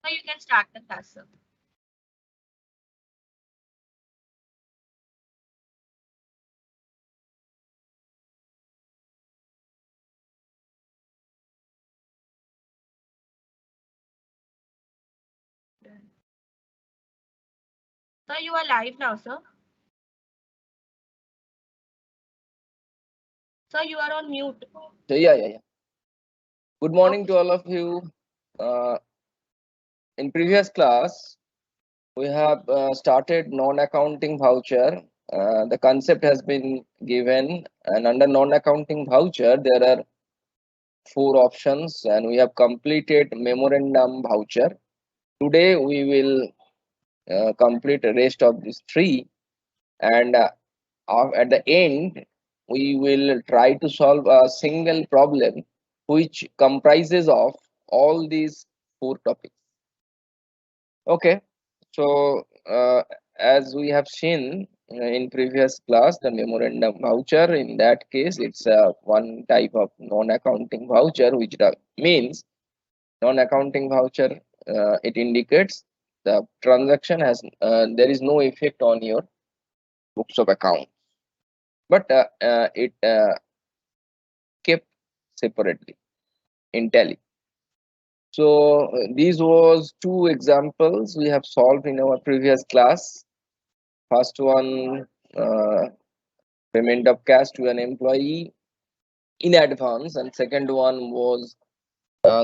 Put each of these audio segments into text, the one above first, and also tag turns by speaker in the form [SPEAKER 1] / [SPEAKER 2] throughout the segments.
[SPEAKER 1] So you can start the class, sir. So you are live now, sir. So you are on mute.
[SPEAKER 2] So yeah. Good morning
[SPEAKER 1] Okay.
[SPEAKER 2] to all of you. Uh, in previous class, we have started non-accounting voucher. The concept has been given, and under non-accounting voucher, there are four options, and we have completed memorandum voucher. Today, we will complete the rest of these three, and at the end, we will try to solve a single problem which comprises of all these four topics. Okay, so as we have seen in previous class, the memorandum voucher, in that case, it's one type of non-accounting voucher, which means non-accounting voucher, it indicates the transaction has, there is no effect on your books of account, but it kept separately in Tally. So these was two examples we have solved in our previous class. First one, payment of cash to an employee in advance, and second one was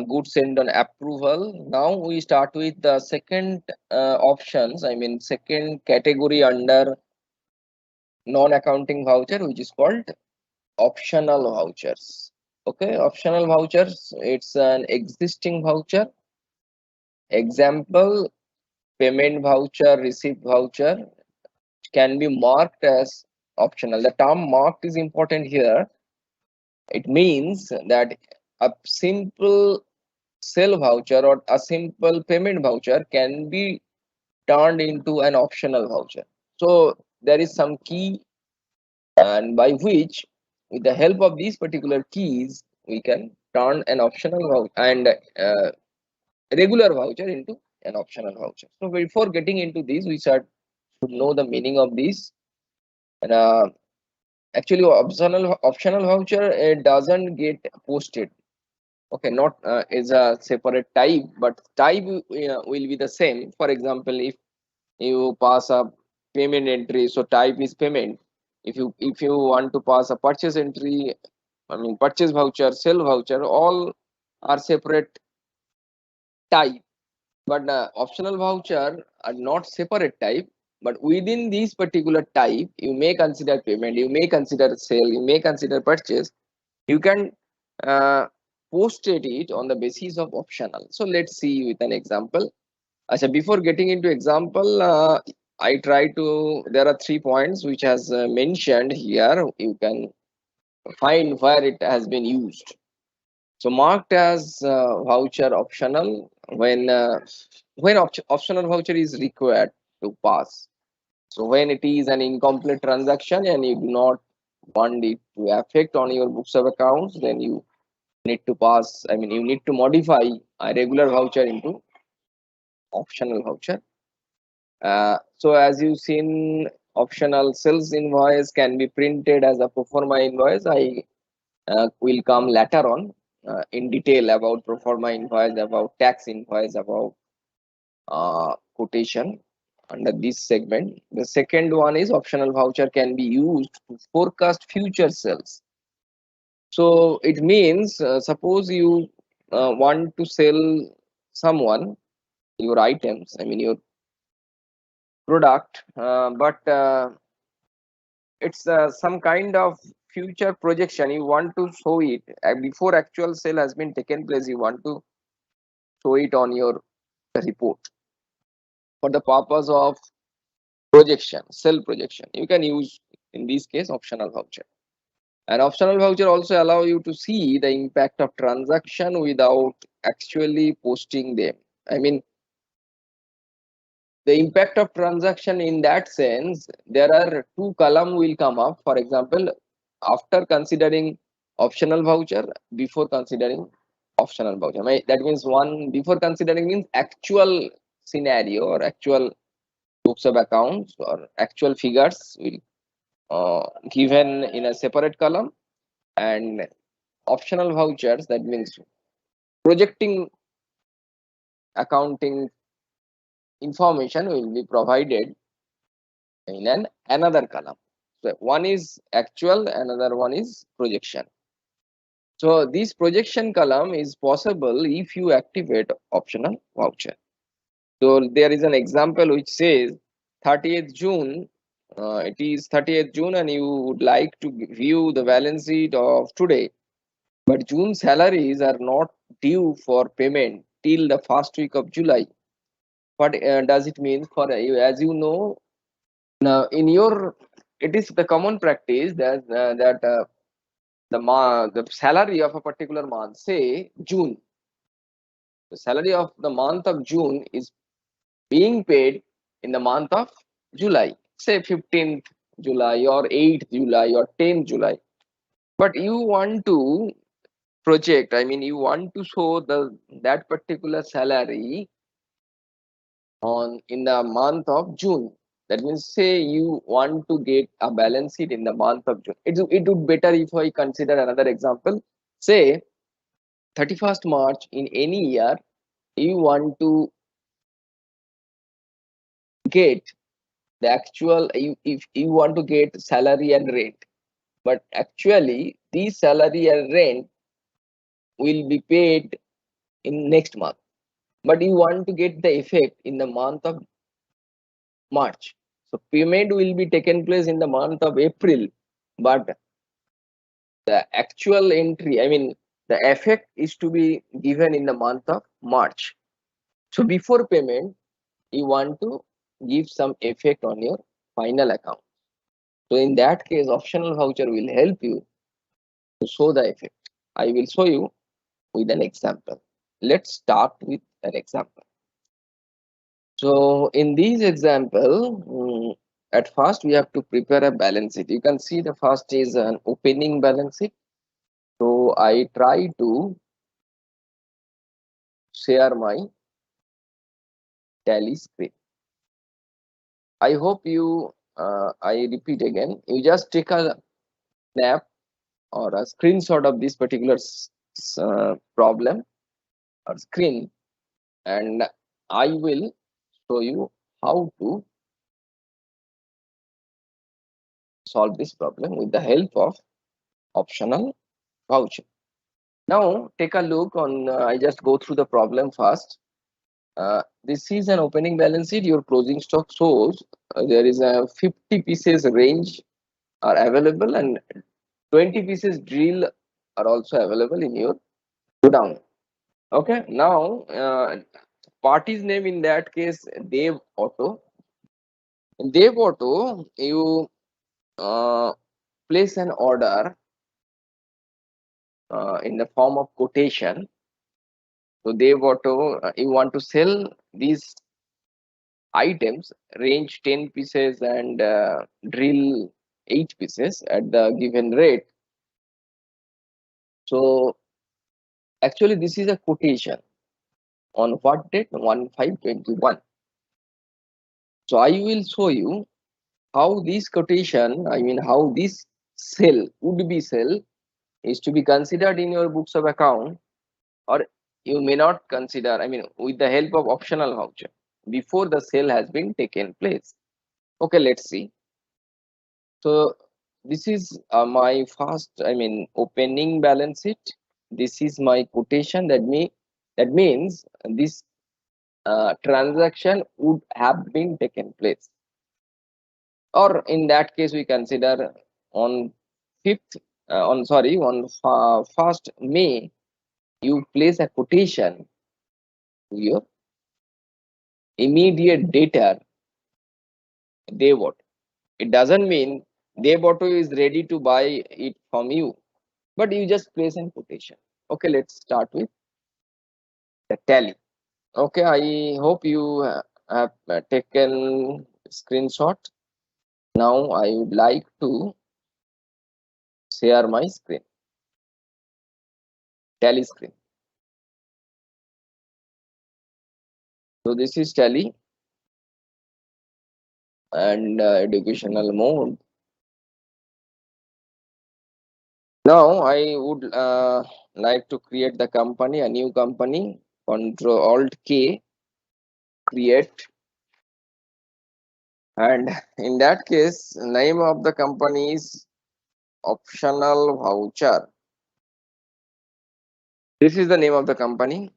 [SPEAKER 2] goods sent on approval. Now we start with the second options. I mean, second category under non-accounting voucher, which is called optional vouchers. Okay, optional vouchers. It's an existing voucher. Example: payment voucher, receipt voucher can be marked as optional. The term marked is important here. It means that a simple sale voucher or a simple payment voucher can be turned into an optional voucher. So there is some key, and by which, with the help of these particular keys, we can turn an optional voucher and regular voucher into an optional voucher. So before getting into this, we should know the meaning of this. And actually, optional voucher, it doesn't get posted. Okay, not is a separate type, but type will be the same. For example, if you pass a payment entry, so type is payment. If you want to pass a purchase entry, I mean purchase voucher, sale voucher, all are separate type. But optional voucher are not separate type. But within this particular type, you may consider payment, you may consider sale, you may consider purchase. You can uh, posted it on the basis of optional. So let's see with an example. Asha, before getting into example, I try to, there are 3 points which has mentioned here. You can find where it has been used. So marked as voucher optional when optional voucher is required to pass. So when it is an incomplete transaction and you do not want it to affect on your books of accounts, then you need to pass, I mean, you need to modify a regular voucher into optional voucher. So as you've seen, optional sales invoice can be printed as a pro forma invoice. I will come later on in detail about pro forma invoice, about tax invoice, about quotation under this segment. The second one is optional voucher can be used to forecast future sales. So it means, suppose you want to sell someone your items, I mean your product, but it's some kind of future projection. You want to show it before actual sale has been taken place. You want to show it on your report for the purpose of projection, sell projection. You can use in this case optional voucher. An optional voucher also allow you to see the impact of transaction without actually posting them. I mean, the impact of transaction in that sense, there are two column will come up. For example, after considering optional voucher, before considering optional voucher. That means one before considering means actual scenario or actual books of accounts or actual figures will given in a separate column, and optional vouchers, that means projecting accounting information, will be provided in another column. So one is actual, another one is projection. So this projection column is possible if you activate optional voucher. So there is an example which says 30th June. It is 30th June and you would like to view the balance sheet of today. But June salaries are not due for payment till the first week of July. What does it mean for you? As you know, now in your, it is the common practice that the salary of a particular month, say June, the salary of the month of June is being paid in the month of July, say 15th July or 8th July or 10th July. But you want to project, I mean, you want to show that particular salary on in the month of June. That means, say you want to get a balance sheet in the month of June. It would better if I consider another example. Say 31st March in any year, you want to get the actual, if you want to get salary and rent, but actually the salary and rent will be paid in next month, but you want to get the effect in the month of March. So payment will be taken place in the month of April, but the actual entry, I mean, the effect is to be given in the month of March. So before payment, you want to give some effect on your final account. So in that case, optional voucher will help you to show the effect. I will show you with an example. Let's start with an example. So in this example, at first we have to prepare a balance sheet. You can see the first is an opening balance sheet. So I try to share my Tally screen. I hope you, I repeat again, you just take a snap or a screenshot of this particular problem or screen, and I will show you how to solve this problem with the help of optional voucher. Now take a look on, I just go through the problem first. This is an opening balance sheet. Your closing stock shows there is a 50 pieces range are available and 20 pieces drill are also available in your godown. Okay, now party's name in that case Dev Auto. In Dev Auto, you place an order in the form of quotation. So Dev Auto, you want to sell these items, range 10 pieces and drill 8 pieces at the given rate. So actually this is a quotation on what date? 1/5/21. So I will show you how this quotation, I mean how this sell, would be sell, is to be considered in your books of account, or you may not consider, I mean with the help of optional voucher before the sale has been taken place. Okay, let's see. So this is my first, I mean, opening balance sheet. This is my quotation. That means this transaction would have been taken place. Or in that case, we consider on 5th, on 1st May, you place a quotation to your immediate debtor, Dev Auto. It doesn't mean Dev Auto is ready to buy it from you, but you just place an quotation. Okay, let's start with the Tally. Okay, I hope you have taken screenshot. Now I would like to share my screen, Tally screen. So this is Tally and educational mode. Now I would like to create the company, a new company. Control Alt K, create, and in that case, name of the company is Optional Voucher. This is the name of the company,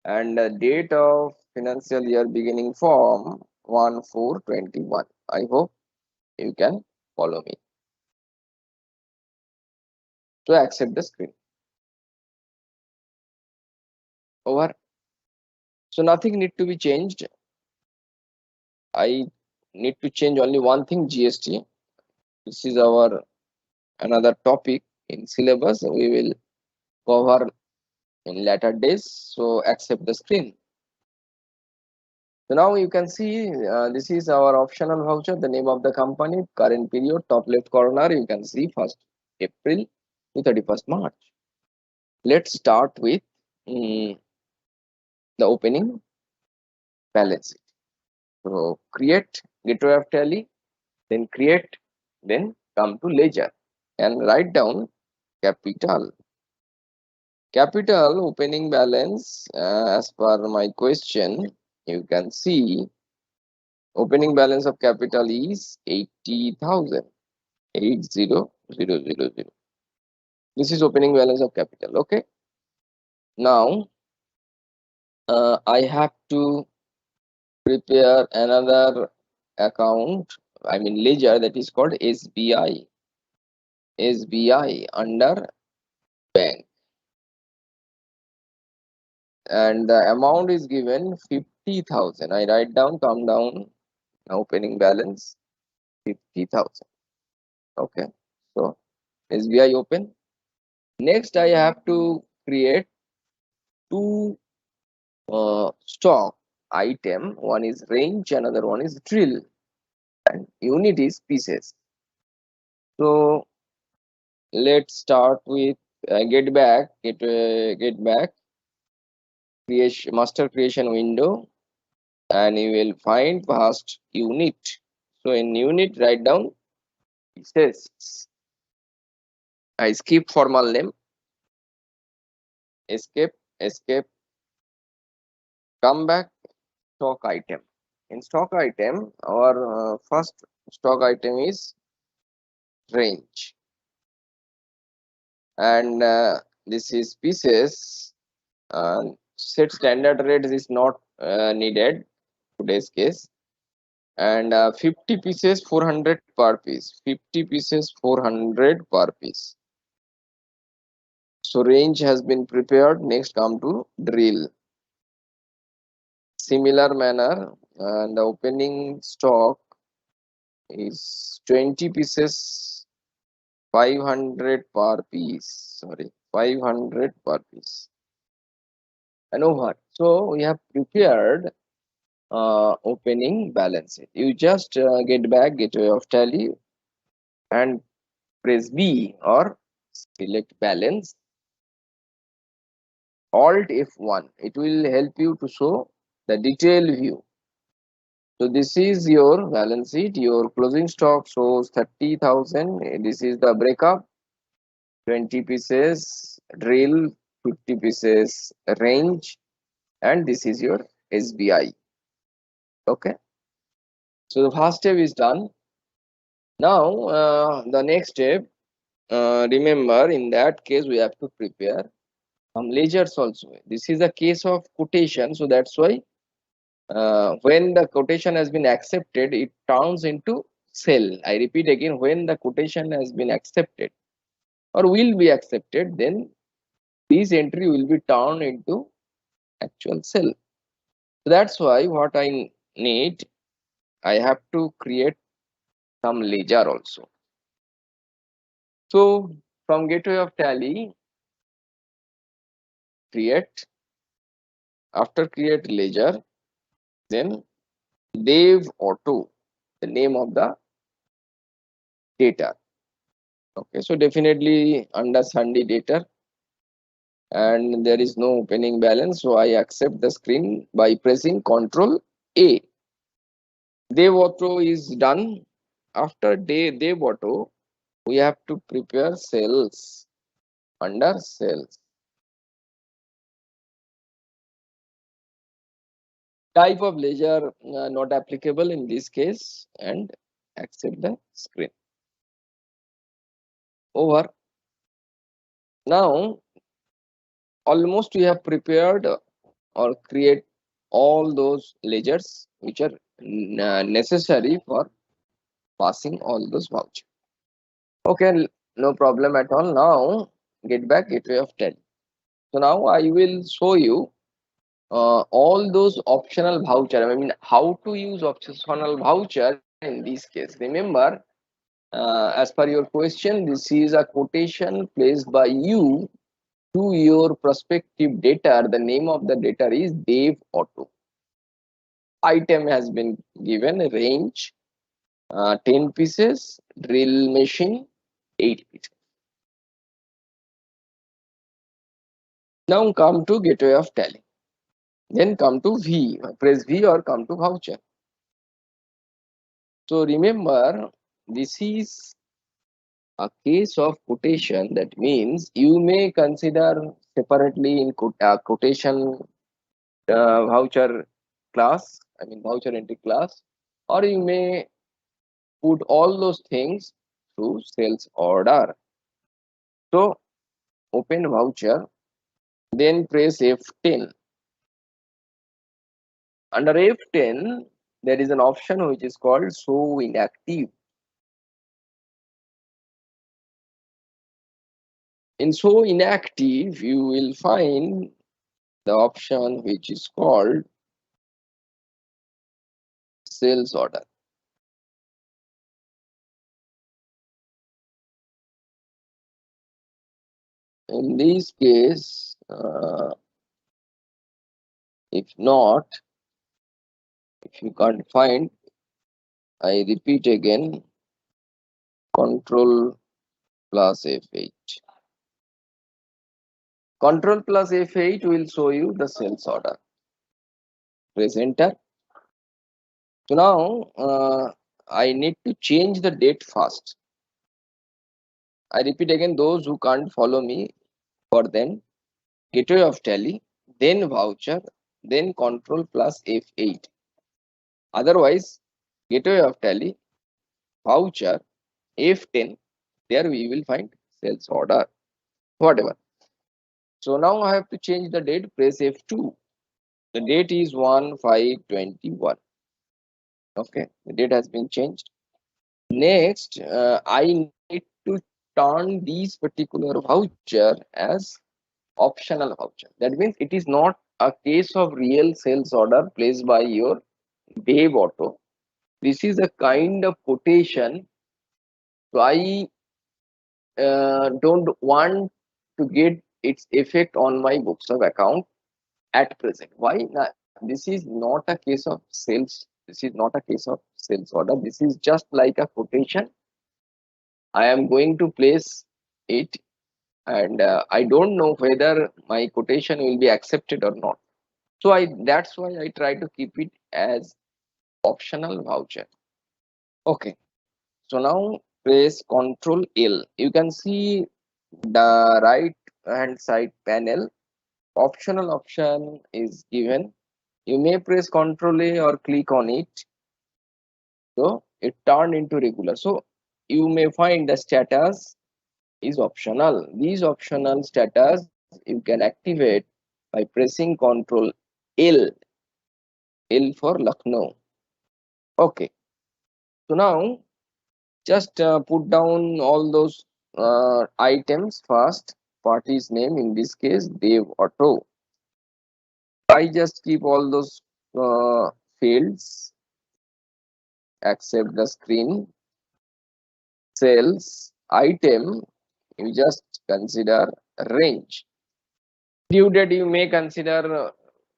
[SPEAKER 2] and the date of financial year beginning from 1/4/21. I hope you can follow me. So accept the screen. Over. So nothing need to be changed. I need to change only one thing, GST. This is our another topic in syllabus. We will cover in later days. So accept the screen. So now you can see this is our optional voucher, the name of the company, current period, top left corner, you can see 1st April to 31st March. Let's start with the opening balance sheet. So create gateway of Tally, then create, then come to ledger and write down capital. Capital opening balance as per my question, you can see opening balance of capital is 80,000. 80,000. This is opening balance of capital. Okay. Now I have to prepare another account. I mean ledger, that is called SBI. SBI under bank, and the amount is given 50,000. I write down, come down. Opening balance 50,000. Okay. So SBI open. Next, I have to create two stock item. One is range, another one is drill, and unit is pieces. So let's start with get back creation master creation window, and you will find first unit. So in unit, write down pieces. I skip formal name, escape, come back, stock item. In stock item, our first stock item is range, and this is pieces. Set standard rate is not needed today's case, and 50 pieces 400 per piece. 50 pieces 400 per piece. So range has been prepared. Next come to drill. Similar manner, and the opening stock is 20 pieces 500 per piece. Sorry, 500 per piece. And over. So we have prepared opening balance sheet. You just get back gateway of Tally and press B or select balance. Alt F1. It will help you to show the detail view. So this is your balance sheet. Your closing stock shows 30,000. This is the breakup. 20 pieces drill, 50 pieces range, and this is your SBI. Okay. So the first step is done. Now the next step, remember in that case we have to prepare some ledgers also. This is a case of quotation, so that's why when the quotation has been accepted, it turns into sell. I repeat again, when the quotation has been accepted or will be accepted, then this entry will be turned into actual sell. So that's why what I need, I have to create some ledger also. So from gateway of Tally, create. After create ledger, then Dev Auto, the name of the data. Okay, so definitely under Sunday data. and there is no opening balance, so I accept the screen by pressing Ctrl A. Dev Auto is done. After Dev Auto, we have to prepare cells. Under cells, type of ledger not applicable in this case, and accept the screen. Over. Now almost we have prepared or create all those ledgers which are necessary for passing all those vouchers. Okay, no problem at all. Now get back gateway of Tally. So now I will show you all those optional voucher. I mean, how to use optional voucher in this case. Remember, as per your question, this is a quotation placed by you to your prospective data. The name of the data is Dev Auto. Item has been given range 10 pieces, drill machine 8 pieces. Now come to gateway of Tally. Then come to V, press V or come to voucher. So remember, this is a case of quotation. That means you may consider separately in quotation voucher class, I mean voucher entry class, or you may put all those things through sales order. So open voucher, then press F10. Under F10, there is an option which is called show inactive. In show inactive, you will find the option which is called sales order. In this case, if not, if you can't find, I repeat again, Control plus F8. Control plus F8 will show you the sales order. Press enter. So now I need to change the date first. I repeat again, those who can't follow me, for them, gateway of Tally, then voucher, then Control plus F8. Otherwise, gateway of Tally, voucher, F10, there we will find sales order, whatever. So now I have to change the date, press F2. The date is 1/5/21. Okay, the date has been changed. Next, I need to turn these particular voucher as optional voucher. That means it is not a case of real sales order placed by your Dev Auto. This is a kind of quotation. So I don't want to get its effect on my books of account at present. Why? This is not a case of sales. This is not a case of sales order. This is just like a quotation. I am going to place it, and I don't know whether my quotation will be accepted or not. So that's why I try to keep it as optional voucher. Okay. So now press Ctrl L. You can see the right hand side panel. Optional option is given. You may press Ctrl A or click on it. So it turned into regular. So you may find the status is optional. These optional status you can activate by pressing Ctrl L. L for Lucknow. Okay. So now just put down all those items first. Party's name, in this case Dev Auto. I just keep all those fields. Accept the screen. Sales item, you just consider range. Due date you may consider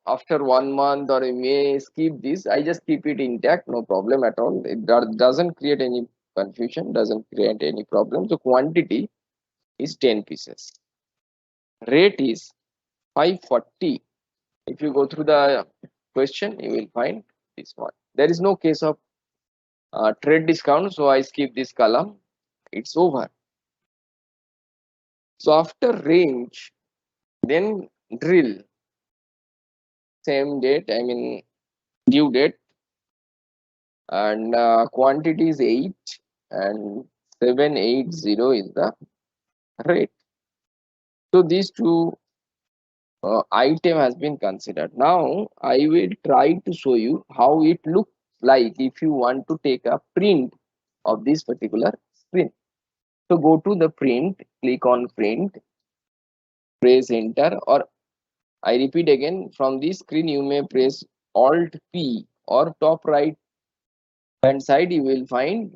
[SPEAKER 2] after 1 month, or you may skip this. I just keep it intact, no problem at all. It doesn't create any confusion, doesn't create any problem. So quantity is 10 pieces. Rate is 540. If you go through the question, you will find this one. There is no case of trade discount, so I skip this column. It's over. So after range, then drill. Same date, I mean due date, and quantity is 8 and 780 is the rate. So these two item has been considered. Now I will try to show you how it looks like if you want to take a print of this particular screen. So go to the print, click on print, press enter, or I repeat again, from this screen you may press Alt P, or top right hand side you will find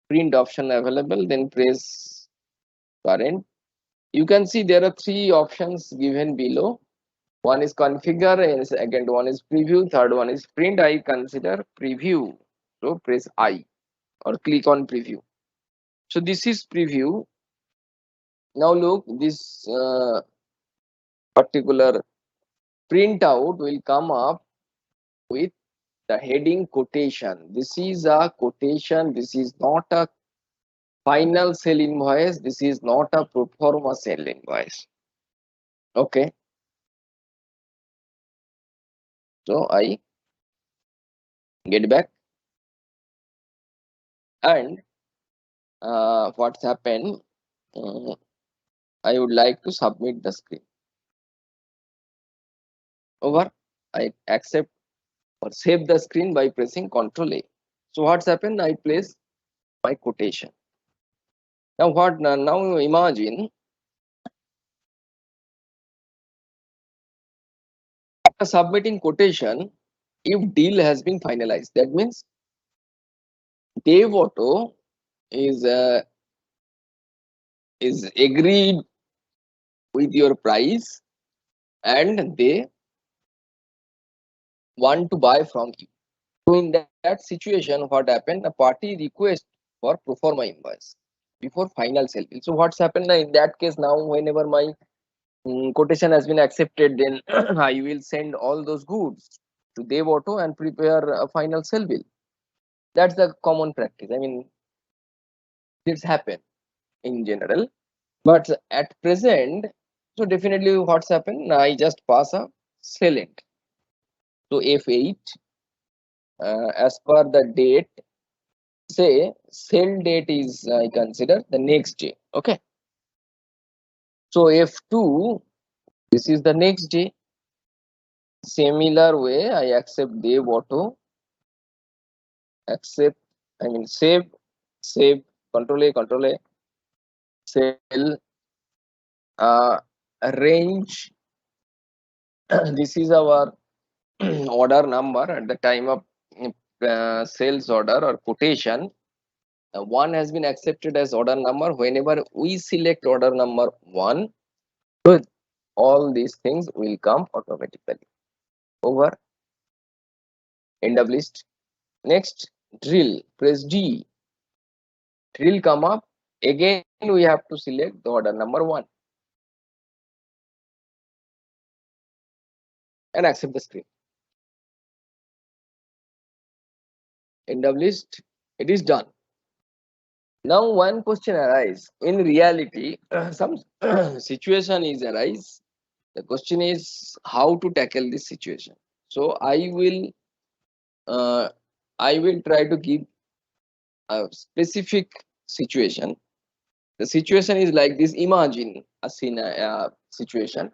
[SPEAKER 2] print option available, then press current. You can see there are three options given below. One is configure, and second one is preview, third one is print. I consider preview, so press I or click on preview. So this is preview. Now look, this particular printout will come up with the heading quotation. This is a quotation. This is not a final sale invoice. This is not a pro forma sale invoice. Okay. So I get back, and what's happened? I would like to submit the screen. Over. I accept or save the screen by pressing Ctrl A. So what's happened? I place my quotation. Now what? Now imagine after submitting quotation, if deal has been finalized, that means Dave Auto is agreed with your price, and they want to buy from you. So in that situation, what happened? A party request for pro forma invoice before final sale bill. So what's happened in that case? Now whenever my quotation has been accepted, then I will send all those goods to Dev Auto and prepare a final sale bill. That's the common practice. I mean, this happen in general, but at present, so definitely what's happened? I just pass a sale int. So F8, as per the date, say sale date is I consider the next day. Okay. So F2, this is the next day. Similar way, I accept Dev Auto, accept, I mean save, Control A, sell, range. This is our order number at the time of sales order or quotation. One has been accepted as order number. Whenever we select order number 1, good, all these things will come automatically. Over. End of list. Next, drill. Press D. Drill come up. Again, we have to select the order number 1 and accept the screen. End of list. It is done. Now one question arises. In reality, some situation is arise. The question is how to tackle this situation. So I will try to give a specific situation. The situation is like this. Imagine a situation.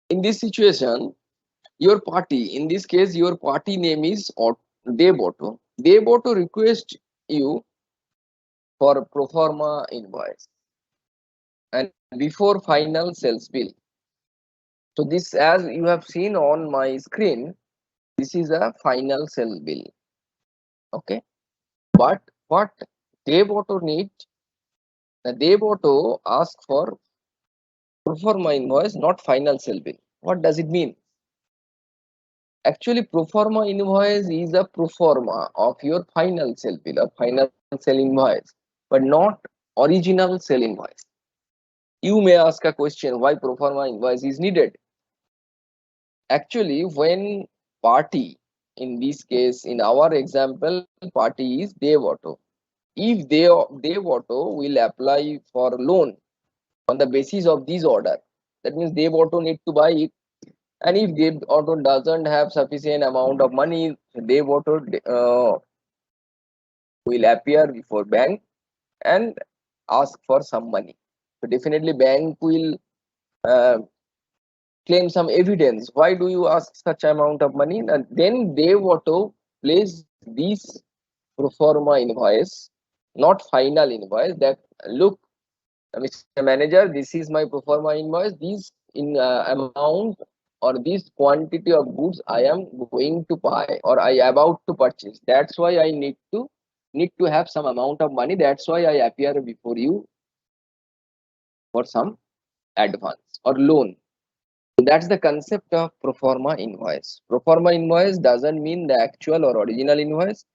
[SPEAKER 2] In this situation, your party, in this case, your party name is Dev Auto. Dev Auto request you for a pro forma invoice and before final sales bill. So this, as you have seen on my screen, this is a final sale bill. Okay, but what Dev Auto need? The Dev Auto ask for pro forma invoice, not final sale bill. What does it mean? Actually, pro forma invoice is a pro forma of your final sale bill or final sale invoice, but not original sale invoice. You may ask a question, why pro forma invoice is needed? Actually, when party, in this case, in our example, party is Dev Auto. If Dev Auto will apply for loan on the basis of this order, that means Dev Auto need to buy it. And if Dev Auto doesn't have sufficient amount of money, Dev Auto will appear before bank and ask for some money. So definitely bank will uh, claim some evidence. Why do you ask such amount of money? And then they want to place this pro forma invoice, not final invoice. That look, Mr. Manager, this is my pro forma invoice. This in amount or this quantity of goods I am going to buy or I about to purchase. That's why I need to have some amount of money. That's why I appear before you for some advance or loan. That's the concept of pro forma invoice. Pro forma invoice doesn't mean the actual or original invoice.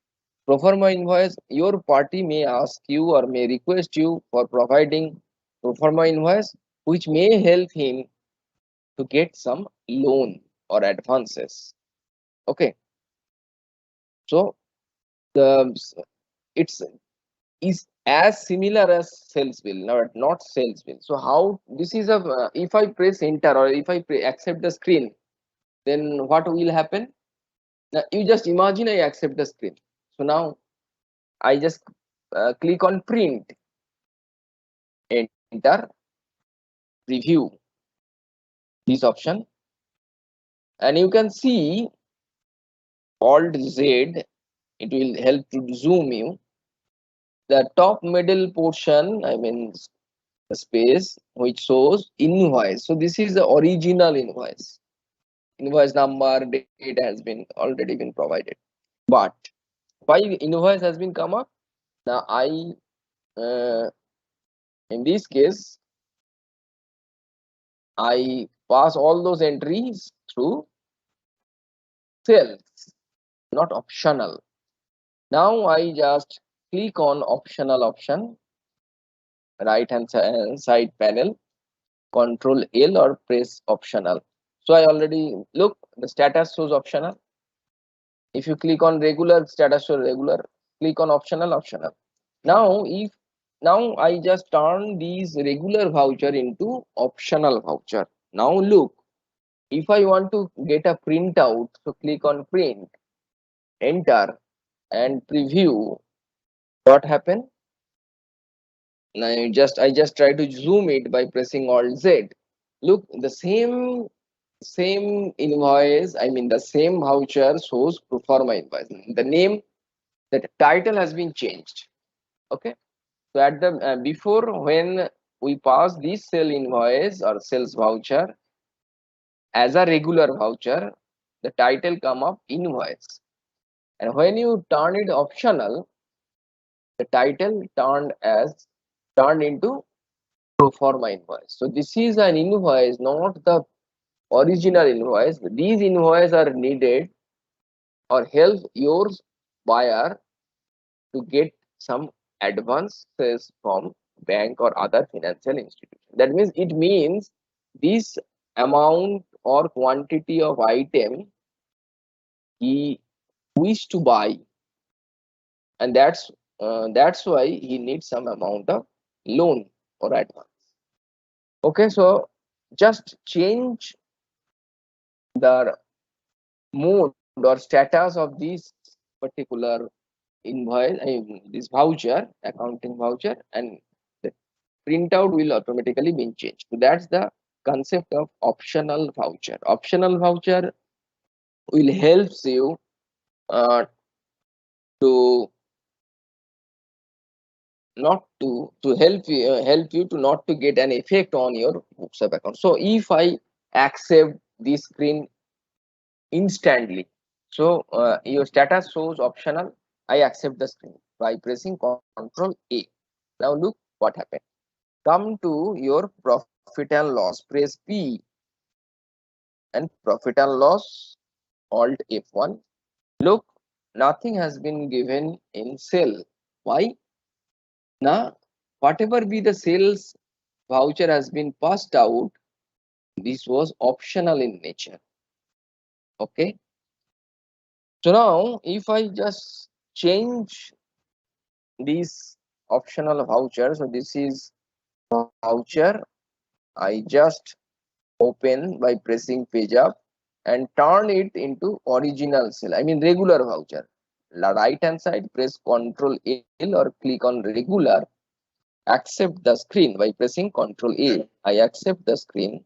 [SPEAKER 2] Pro forma invoice, your party may ask you or may request you for providing pro forma invoice, which may help him to get some loan or advances. Okay, so the it's is as similar as sales bill, not sales bill. So how this is a if I press enter or if I accept the screen, then what will happen? Now you just imagine I accept the screen. So now I just click on print, enter, preview this option, and you can see Alt Z. It will help to zoom you. The top middle portion, I mean the space which shows invoice. So this is the original invoice. Invoice number, date has been already been provided. But why invoice has been come up? Now I in this case I pass all those entries through sales, not optional. Now I just click on optional option, right hand side panel, Control L or press optional. So I already look, the status shows optional. If you click on regular, status shows regular. Click on optional, optional. Now I just turn these regular voucher into optional voucher. Now look, if I want to get a printout, so click on print, enter, and preview. What happened? Now I just try to zoom it by pressing Alt Z. Look, the same invoice, I mean the same voucher shows pro forma invoice. The name, the title has been changed. Okay. So at the before when we pass this sale invoice or sales voucher as a regular voucher, the title come up invoice. And when you turn it optional, the title turned into pro forma invoice. So this is an invoice, not the original invoice. These invoices are needed or help your buyer to get some advances from bank or other financial institution. That means this amount or quantity of item he wish to buy, and that's why he needs some amount of loan or advance. Okay, so just change the mode or status of this particular invoice, this voucher, accounting voucher, and the printout will automatically be changed. So that's the concept of optional voucher. Optional voucher will helps you uh, to not to help you to not to get an effect on your books of account. So if I accept this screen instantly, so your status shows optional, I accept the screen by pressing Ctrl A. Now look what happened. Come to your profit and loss, press P and profit and loss, Alt F1. Look, nothing has been given in sale. Why? Now, whatever be the sales voucher has been passed out, this was optional in nature. Okay. So now if I just change this optional voucher, so this is voucher, I just open by pressing page up and turn it into original sale, I mean regular voucher. Right hand side, press Ctrl L or click on regular, accept the screen by pressing Ctrl A. I accept the screen.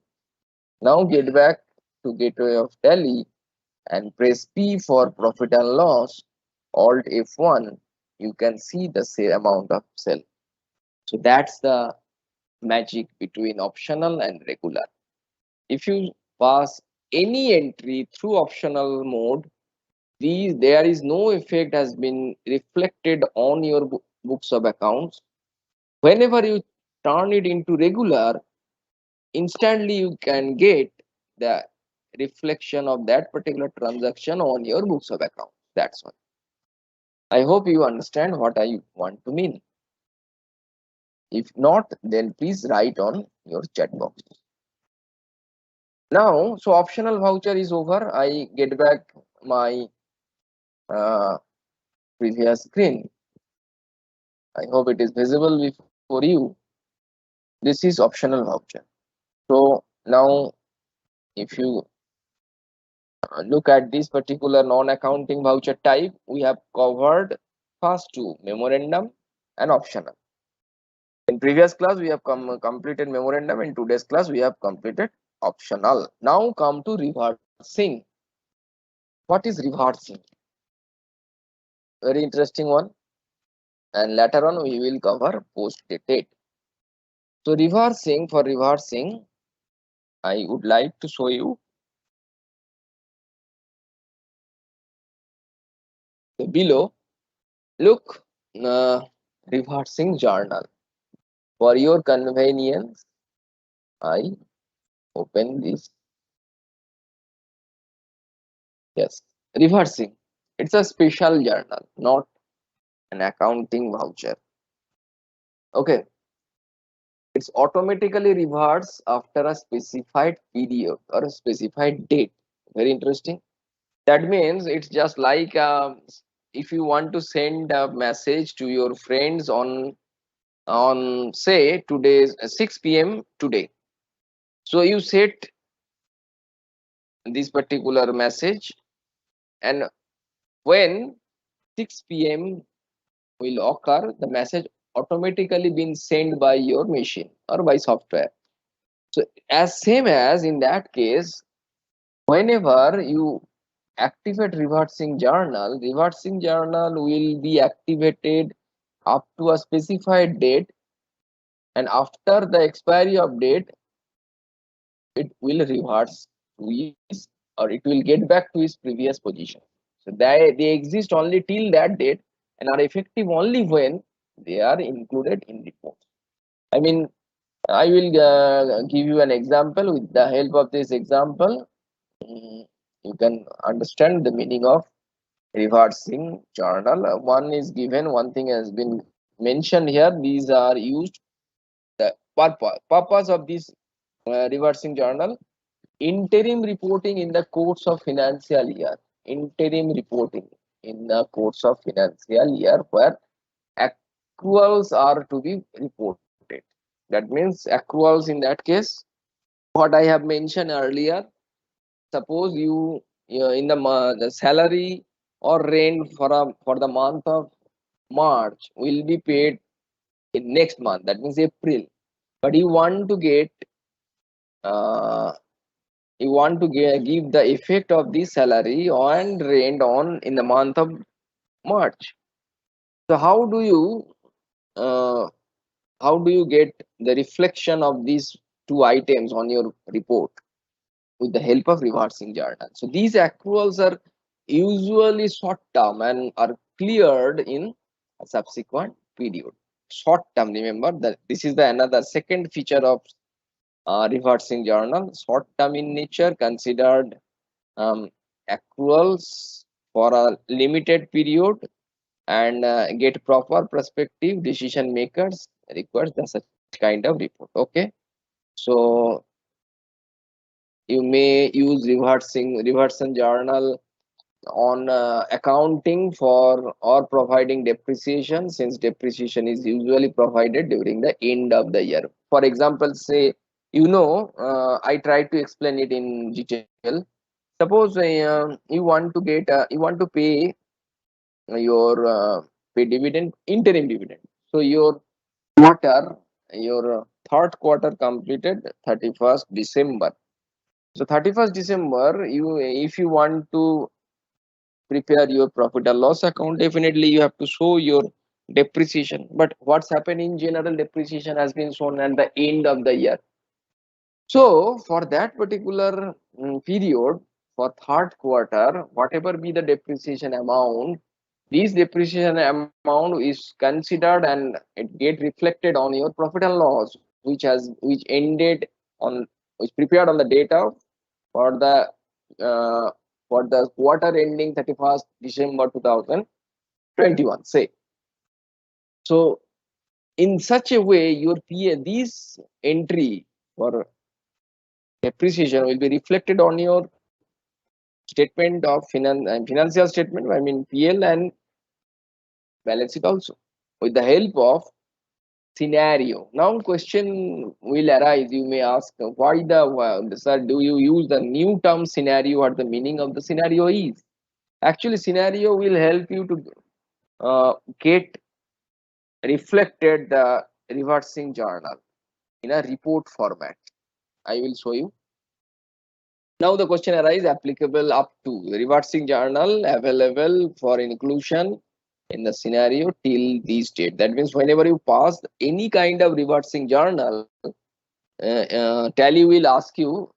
[SPEAKER 2] Now get back to gateway of Tally and press P for profit and loss, Alt F1, you can see the sale amount of sale. So that's the magic between optional and regular. If you pass any entry through optional mode, there is no effect has been reflected on your books of accounts. Whenever you turn it into regular, instantly you can get the reflection of that particular transaction on your books of accounts. That's one. I hope you understand what I want to mean. If not, then please write on your chat box. Now, so optional voucher is over. I get back my previous screen. I hope it is visible before you. This is optional voucher. So now if you look at this particular non-accounting voucher type, we have covered first two, memorandum and optional. In previous class, we have completed memorandum. In today's class, we have completed optional. Now come to reversing. What is reversing? Very interesting one. And later on, we will cover post-dated. So for reversing, I would like to show you below. Look, reversing journal. For your convenience, I open this. Yes, reversing. It's a special journal, not an accounting voucher. Okay. It's automatically reverts after a specified period or a specified date. Very interesting. That means it's just like if you want to send a message to your friends on say today's 6 p.m. today. So you set this particular message, and when 6 p.m. will occur, the message automatically being sent by your machine or by software. So as same as in that case, whenever you activate reversing journal will be activated up to a specified date, and after the expiry of date, it will reverse to his, or it will get back to its previous position. So they exist only till that date and are effective only when they are included in reports. I mean, I will give you an example. With the help of this example, you can understand the meaning of reversing journal. One is given, one thing has been mentioned here. These are used. The purpose of this reversing journal: interim reporting in the course of financial year. Interim reporting in the course of financial year where accruals are to be reported. That means accruals in that case, what I have mentioned earlier. Suppose you in the salary or rent for the month of March will be paid in next month. That means April. But uh, you want to give the effect of this salary and rent on in the month of March. So uh, how do you get the reflection of these two items on your report? With the help of reversing journal. So these accruals are usually short term and are cleared in a subsequent period. Short term, remember that this is the another second feature of reversing journal. Short term in nature, considered accruals for a limited period, and get proper prospective decision makers requires the such kind of report. Okay. So you may use reversion journal on accounting for or providing depreciation, since depreciation is usually provided during the end of the year. For example, say, I tried to explain it in detail. Suppose you want to pay your pay dividend, interim dividend. So quarter your third quarter completed 31st December. So 31st December, you if you want to prepare your profit and loss account, definitely you have to show your depreciation. But what's happened in general, depreciation has been shown at the end of the year. So for that particular period, for third quarter, whatever be the depreciation amount, this depreciation amount is considered and it get reflected on your profit and loss, which ended on which prepared on the date of for the uh, quarter ending 31st December 2021. Say so in such a way, your PA this entry for depreciation will be reflected on your statement of financial statement, I mean PL and balance sheet also, with the help of scenario. Now question will arise, you may ask, why sir, do you use the new term scenario? What the meaning of the scenario is? Actually, scenario will help you to get reflected the reversing journal in a report format. I will show you. Now the question arises, applicable up to reversing journal available for inclusion in the scenario till this date. That means whenever you pass any kind of reversing journal, Tally will ask you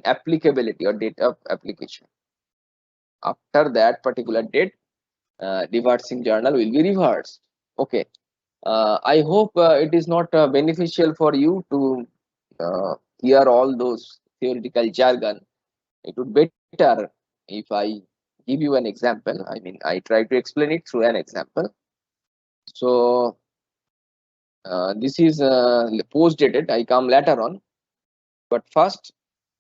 [SPEAKER 2] applicability or date of application. After that particular date, reversing journal will be reversed. Okay. I hope it is not beneficial for you to hear all those theoretical jargon. It would be better if I give you an example. I mean, I try to explain it through an example. So this is post dated. I come later on, but first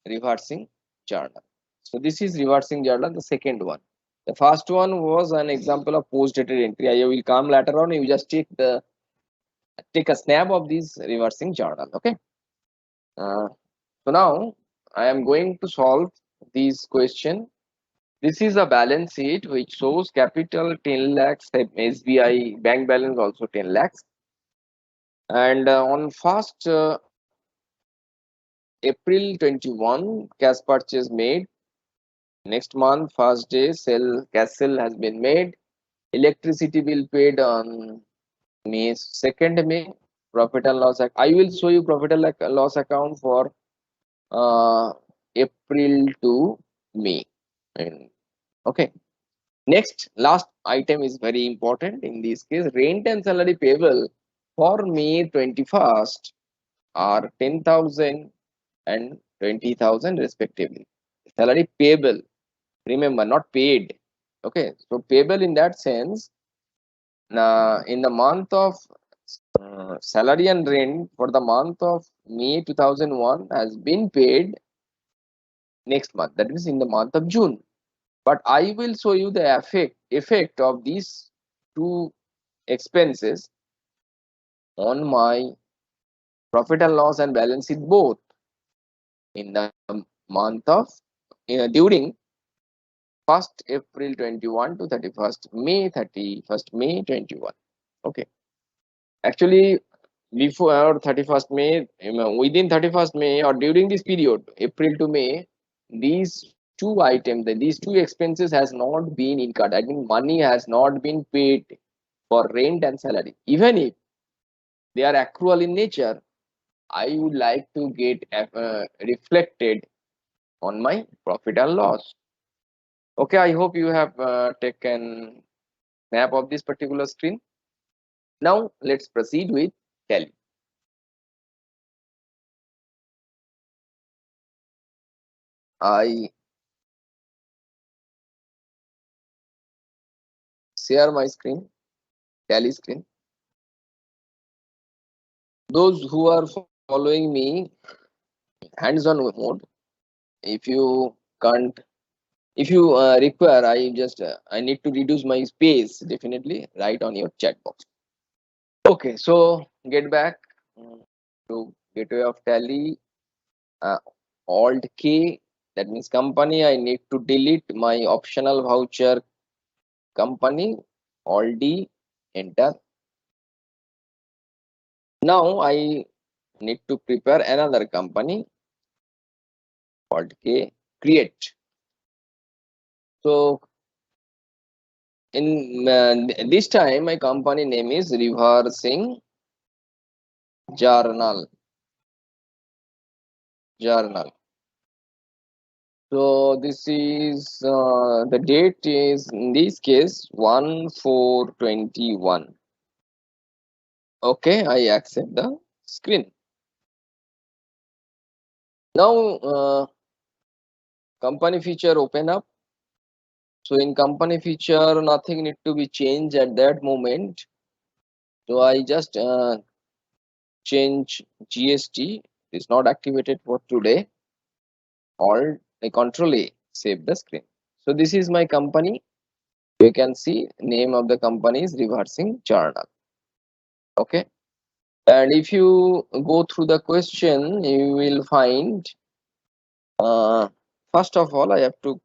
[SPEAKER 2] reversing journal. So this is reversing journal, the second one. The first one was an example of post dated entry. I will come later on. You just take a snap of this reversing journal. Okay. So now I am going to solve this question. This is a balance sheet which shows capital 10 lakhs, SBI bank balance also 10 lakhs. And on 1st April 21, cash purchase made. Next month, first day, cash sale has been made. Electricity bill paid on May 2nd May. Profit and loss. I will show you profit and loss account for April to May. Okay. Next, last item is very important in this case. Rent and salary payable for May 21st are 10,000 and 20,000 respectively. Salary payable, remember, not paid. Okay, so payable in that sense, in the month of salary and rent for the month of May 2001 has been paid next month, that is in the month of June. But I will show you the effect of these two expenses on my profit and loss and balance sheet both in the month of during 1st April 21 to 31st May 21. Okay, actually before 31st May, within 31st May or during this period April to May, these two items, these two expenses has not been incurred. I mean, money has not been paid for rent and salary. Even if they are accrual in nature, I would like to get reflected on my profit and loss. Okay, I hope you have taken snap of this particular screen. Now let's proceed with Tally. I share my screen, Tally screen. Those who are following me hands-on mode. If you can't, if you require, I need to reduce my space. Definitely write on your chat box. Okay, so get back to gateway of Tally. Alt K, that means company. I need to delete my optional voucher company. Alt D, enter. Now I need to prepare another company. Alt K, create. So in this time, my company name is Reversing Journal. Journal. So this is the date is in this case 1/4/21. Okay, I accept the screen. Now company feature open up. So in company feature, nothing need to be changed at that moment. So I just change GST. It's not activated for today. Alt Control A, save the screen. So this is my company. You can see name of the company is Reversing Journal. Okay. And if you go through the question, you will find first of all, I have to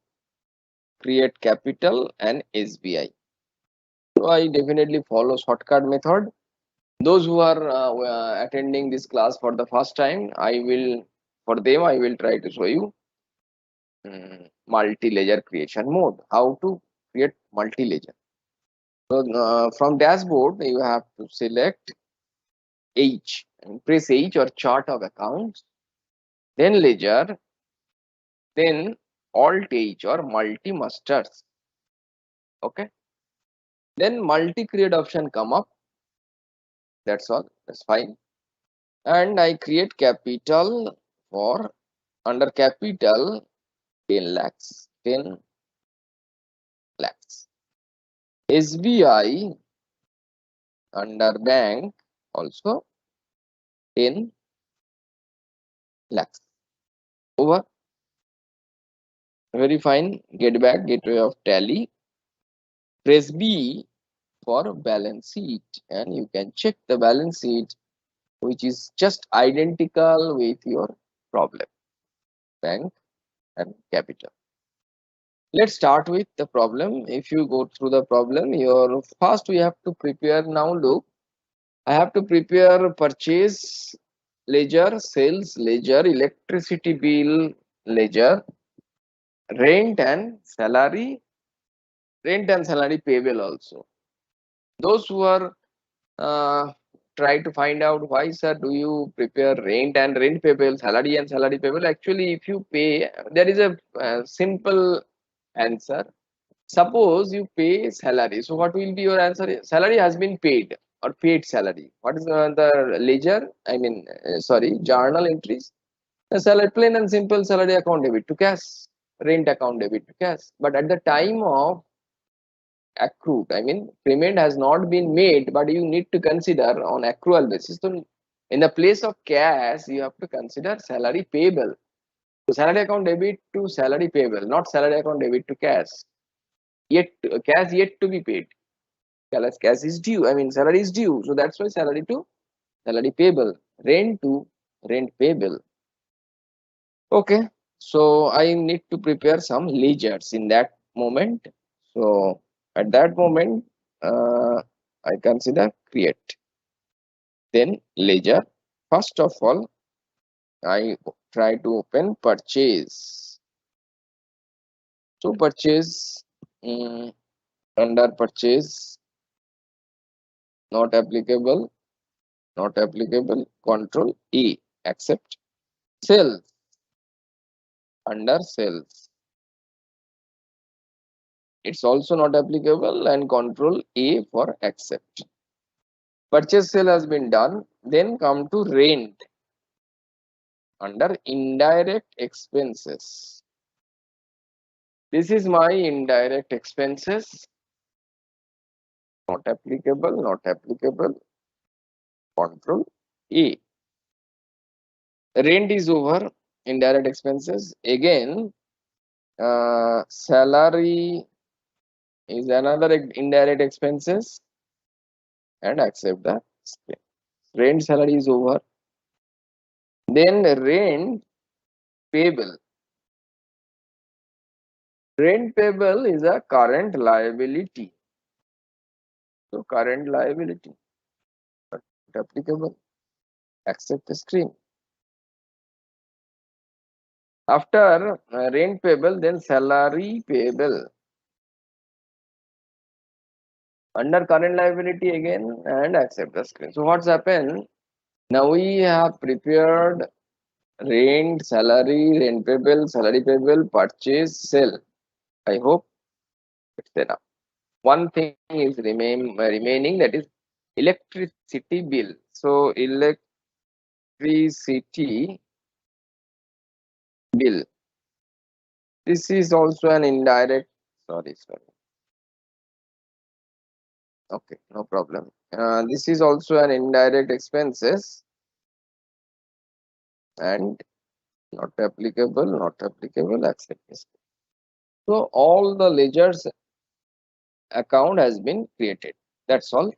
[SPEAKER 2] create capital and SBI. So I definitely follow shortcut method. Those who are attending this class for the first time, for them I will try to show you multi-ledger creation mode. How to create multi-ledger. So from dashboard, you have to select H and press H or chart of accounts, then ledger, then alt H or multi masters. Okay, then multi create option come up. That's all. That's fine. And I create capital for under capital 10 lakhs. 10 lakhs. SBI under bank also 10 lakhs. Over. Very fine. Get back. Gateway of Tally. Press B for balance sheet, and you can check the balance sheet which is just identical with your problem, bank and capital. Let's start with the problem. If you go through the problem, your first we have to prepare. Now look, I have to prepare purchase ledger, sales ledger, electricity bill ledger, rent and salary, payable also. Those who are uh, try to find out why, sir, do you prepare rent and rent payable, salary and salary payable? Actually, if you pay, there is a simple answer. Suppose you pay salary, so what will be your answer? Salary has been paid or paid salary. What is the ledger? I mean, sorry, journal entries. The salary, plain and simple salary account debit to cash, rent account debit to cash. But at the time of accrued, I mean payment has not been made, but you need to consider on accrual basis. So in the place of cash, you have to consider salary payable. So salary account debit to salary payable, not salary account debit to cash. Cash yet to be paid. Cash is due. I mean salary is due. So that's why salary to salary payable. Rent to rent payable. Okay. So I need to prepare some ledgers in that moment. So at that moment, I consider create. Then ledger. First of all, I try to open purchase. So purchase under purchase, not applicable, not applicable. Control E, accept. Sales under sales. It's also not applicable and control A for accept. Purchase sale has been done. Then come to rent under indirect expenses. This is my indirect expenses. Not applicable, not applicable. Control A. Rent is over. indirect expenses. Again, salary is another indirect expenses, and accept the screen. Rent salary is over. Then rent payable. Rent payable is a current liability. So current liability, not applicable. Accept the screen. After rent payable, then salary payable. Under current liability again, and accept the screen. So what's happened? Now we have prepared rent, salary, rent payable, salary payable, purchase, sell. I hope it's enough. One thing is remaining, that is electricity bill. So electricity bill. This is also an indirect. Sorry. Okay, no problem. This is also an indirect expenses and not applicable, accept this. So all the ledgers account has been created. That's all.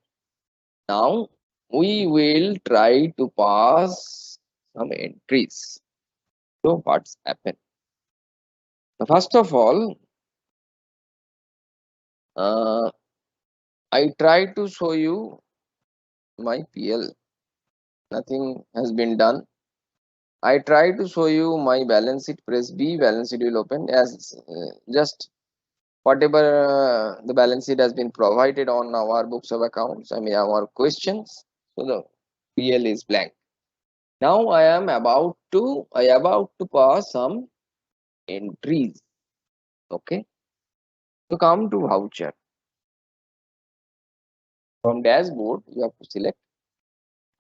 [SPEAKER 2] Now we will try to pass some entries. So what's happened? First of all, I try to show you my PL. Nothing has been done. I try to show you my balance sheet. Press B, balance sheet will open as just whatever the balance sheet has been provided on our books of accounts. I mean our questions. So the PL is blank. Now I am about to pass some entries. Okay. So come to voucher. From dashboard, you have to select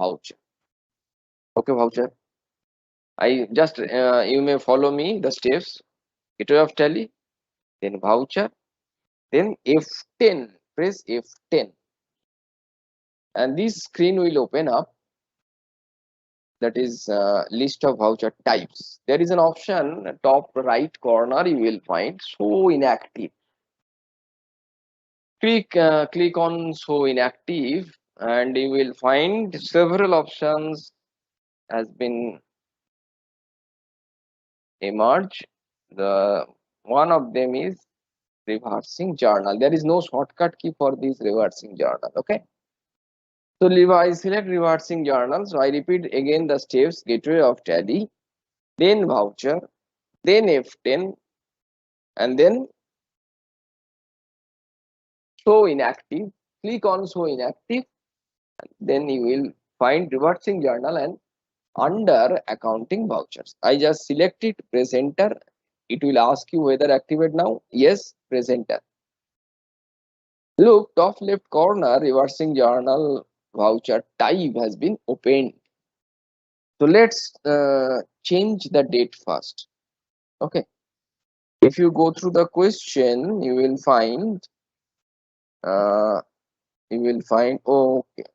[SPEAKER 2] voucher. Okay, voucher. I just you may follow me the steps. Gateway of tally, then voucher, then F10. Press F10, and this screen will open up. That is list of voucher types. There is an option top right corner. You will find show inactive. Click on show inactive, and you will find several options has been emerged. The one of them is reversing journal. There is no shortcut key for this reversing journal. Okay. So I select reversing journal. So I repeat again the steps: gateway of tally, then voucher, then F10, and then show inactive. Click on show inactive, then you will find reversing journal and under accounting vouchers. I just select it, press enter. It will ask you whether activate now. Yes, press enter. Look, top left corner, reversing journal voucher type has been opened. So let's change the date first. Okay. If you go through the question, you will find uh, oh, okay,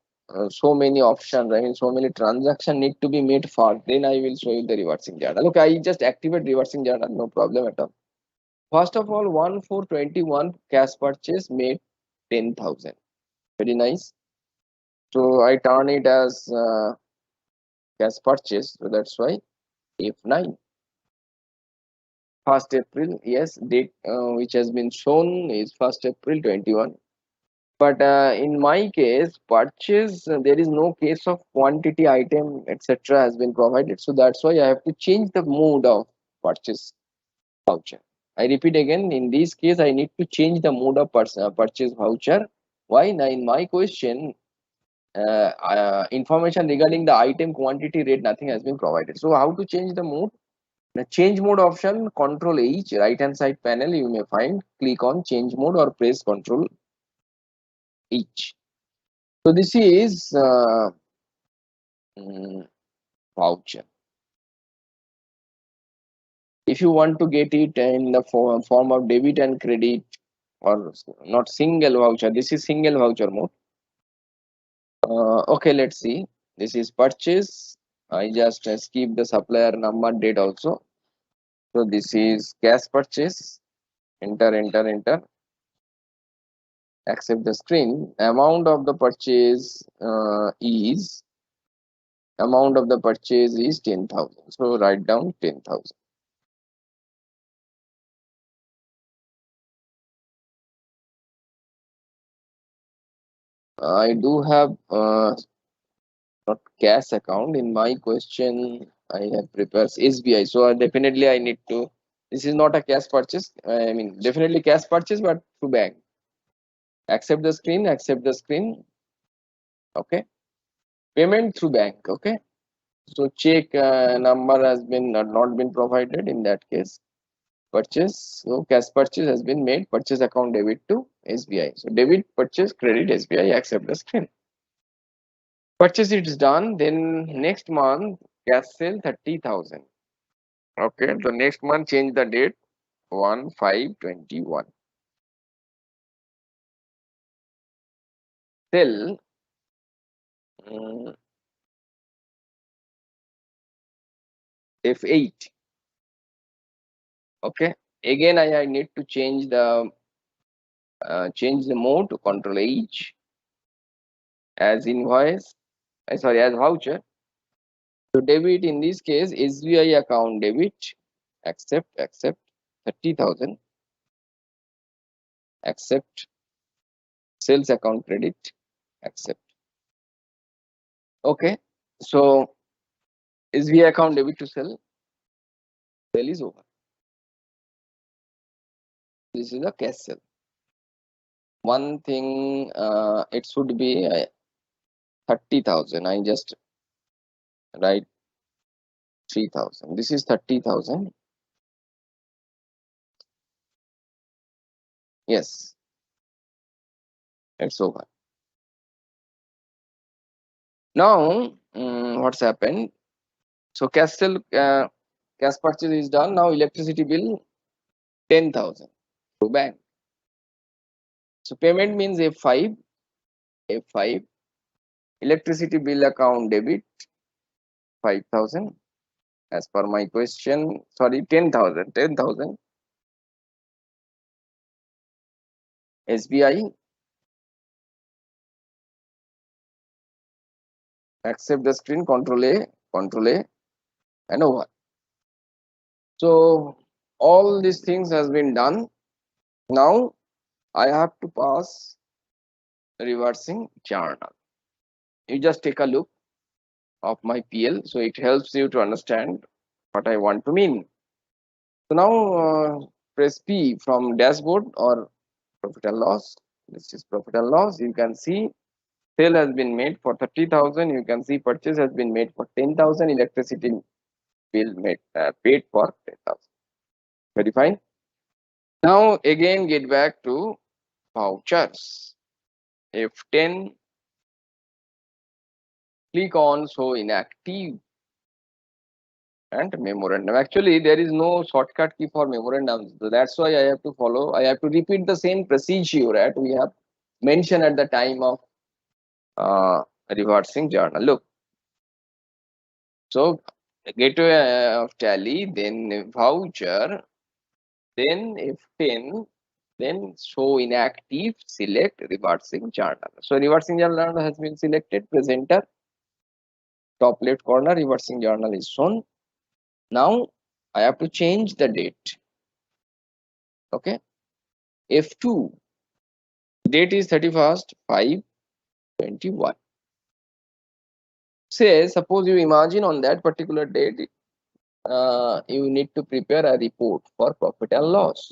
[SPEAKER 2] so many options. I mean, so many transactions need to be made first. Then I will show you the reversing journal. Okay, I just activate reversing journal, no problem at all. First of all, 1/4/21 cash purchase made 10,000. Very nice. So I turn it as cash purchase. So that's why F9. 1st April, yes, date which has been shown is 1st April 21. But in my case, purchase, there is no case of quantity, item, etc. has been provided. So that's why I have to change the mode of purchase voucher. I repeat again, in this case, I need to change the mode of purchase voucher. Why? Now, in my question, information regarding the item, quantity, rate, nothing has been provided. So how to change the mode? The change mode option, Control H, right hand side panel, you may find. Click on change mode or press Control H. So this is voucher. If you want to get it in the form of debit and credit, or not single voucher, this is single voucher mode. Okay, let's see. This is purchase. I just skip the supplier number date also. So this is cash purchase. Enter, enter, enter. Accept the screen. Amount of the purchase is 10,000. So write down 10,000. I do have not cash account in my question. I have prepared SBI. So definitely I need to. This is not a cash purchase. I mean definitely cash purchase, but through bank. Accept the screen. Accept the screen. Okay. Payment through bank. Okay. So check number has been not been provided in that case. Purchase. So cash purchase has been made. Purchase account debit to SBI. So debit, purchase, credit, SBI. Accept the screen. Purchase is done. Then next month cash sale 30,000. Okay. So next month change the date 1/5/21. Sell F8. Okay. Again I need to change the mode to control H as invoice. Sorry, as voucher. So debit in this case SBI account debit. Accept 30,000. Accept sales account credit. Accept. Okay. So SBI account debit to sell. Sale is over. This is the cash sale. One thing it should be 30,000. I just write 3,000. This is 30,000. Yes, it's over. Now, what's happened? So cash sale, cash purchase is done. Now electricity bill 10,000 to bank. So payment means F5. F5. Electricity bill account debit 5,000. As per my question, sorry, 10,000. 10,000. SBI. Accept the screen. Control A. Control A. And over. So all these things has been done. Now I have to pass reversing journal. You just take a look of my PL, so it helps you to understand what I want to mean. So now press P from dashboard or profit and loss. This is profit and loss. You can see sale has been made for 30,000. You can see purchase has been made for 10,000. Electricity bill made paid for 10,000. Very fine. Now again get back to vouchers. F10. Click on show inactive and memorandum. Actually, there is no shortcut key for memorandums. So that's why I have to repeat the same procedure that we have mentioned at the time of reversing journal. Look, so gateway of tally, then voucher, then F10, then show inactive, select reversing journal. So reversing journal has been selected, presenter, top left corner, reversing journal is shown. Now I have to change the date. Okay. F2 date is 31st/5/21. Say suppose you imagine on that particular date you need to prepare a report for profit and loss.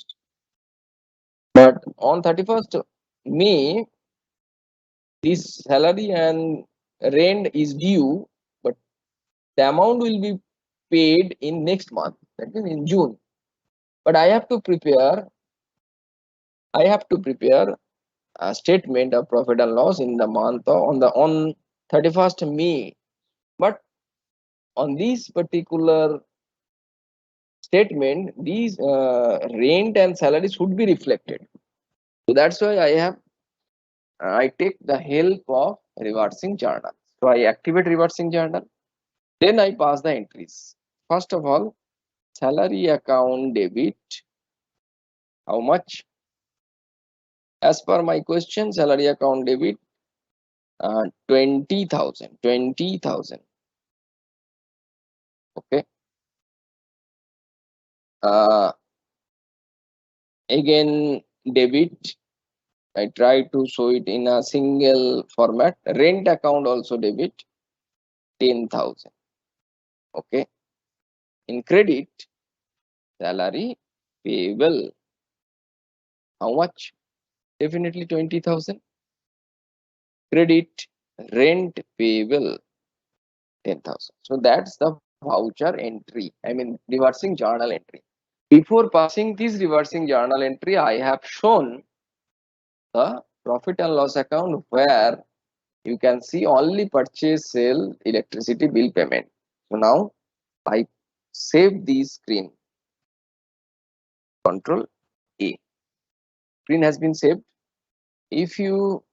[SPEAKER 2] But on 31st May this salary and rent is due, but the amount will be paid in next month, that means in June. But I have to prepare a statement of profit and loss in the month on 31st May. But on this particular statement, these rent and salary should be reflected. So that's why I take the help of reversing journal. So I activate reversing journal. Then I pass the entries. First of all, salary account debit. How much? As per my question, salary account debit 20,000. 20,000. Okay. Uh, Again, debit. I try to show it in a single format. Rent account also debit 10,000. Okay. In credit, salary payable. How much? Definitely 20,000. Credit, rent payable 10,000. So that's the voucher entry. I mean, reversing journal entry. Before passing this reversing journal entry, I have shown the profit and loss account where you can see only purchase, sale, electricity bill payment. So now I save the screen. Control A. Screen has been saved. If you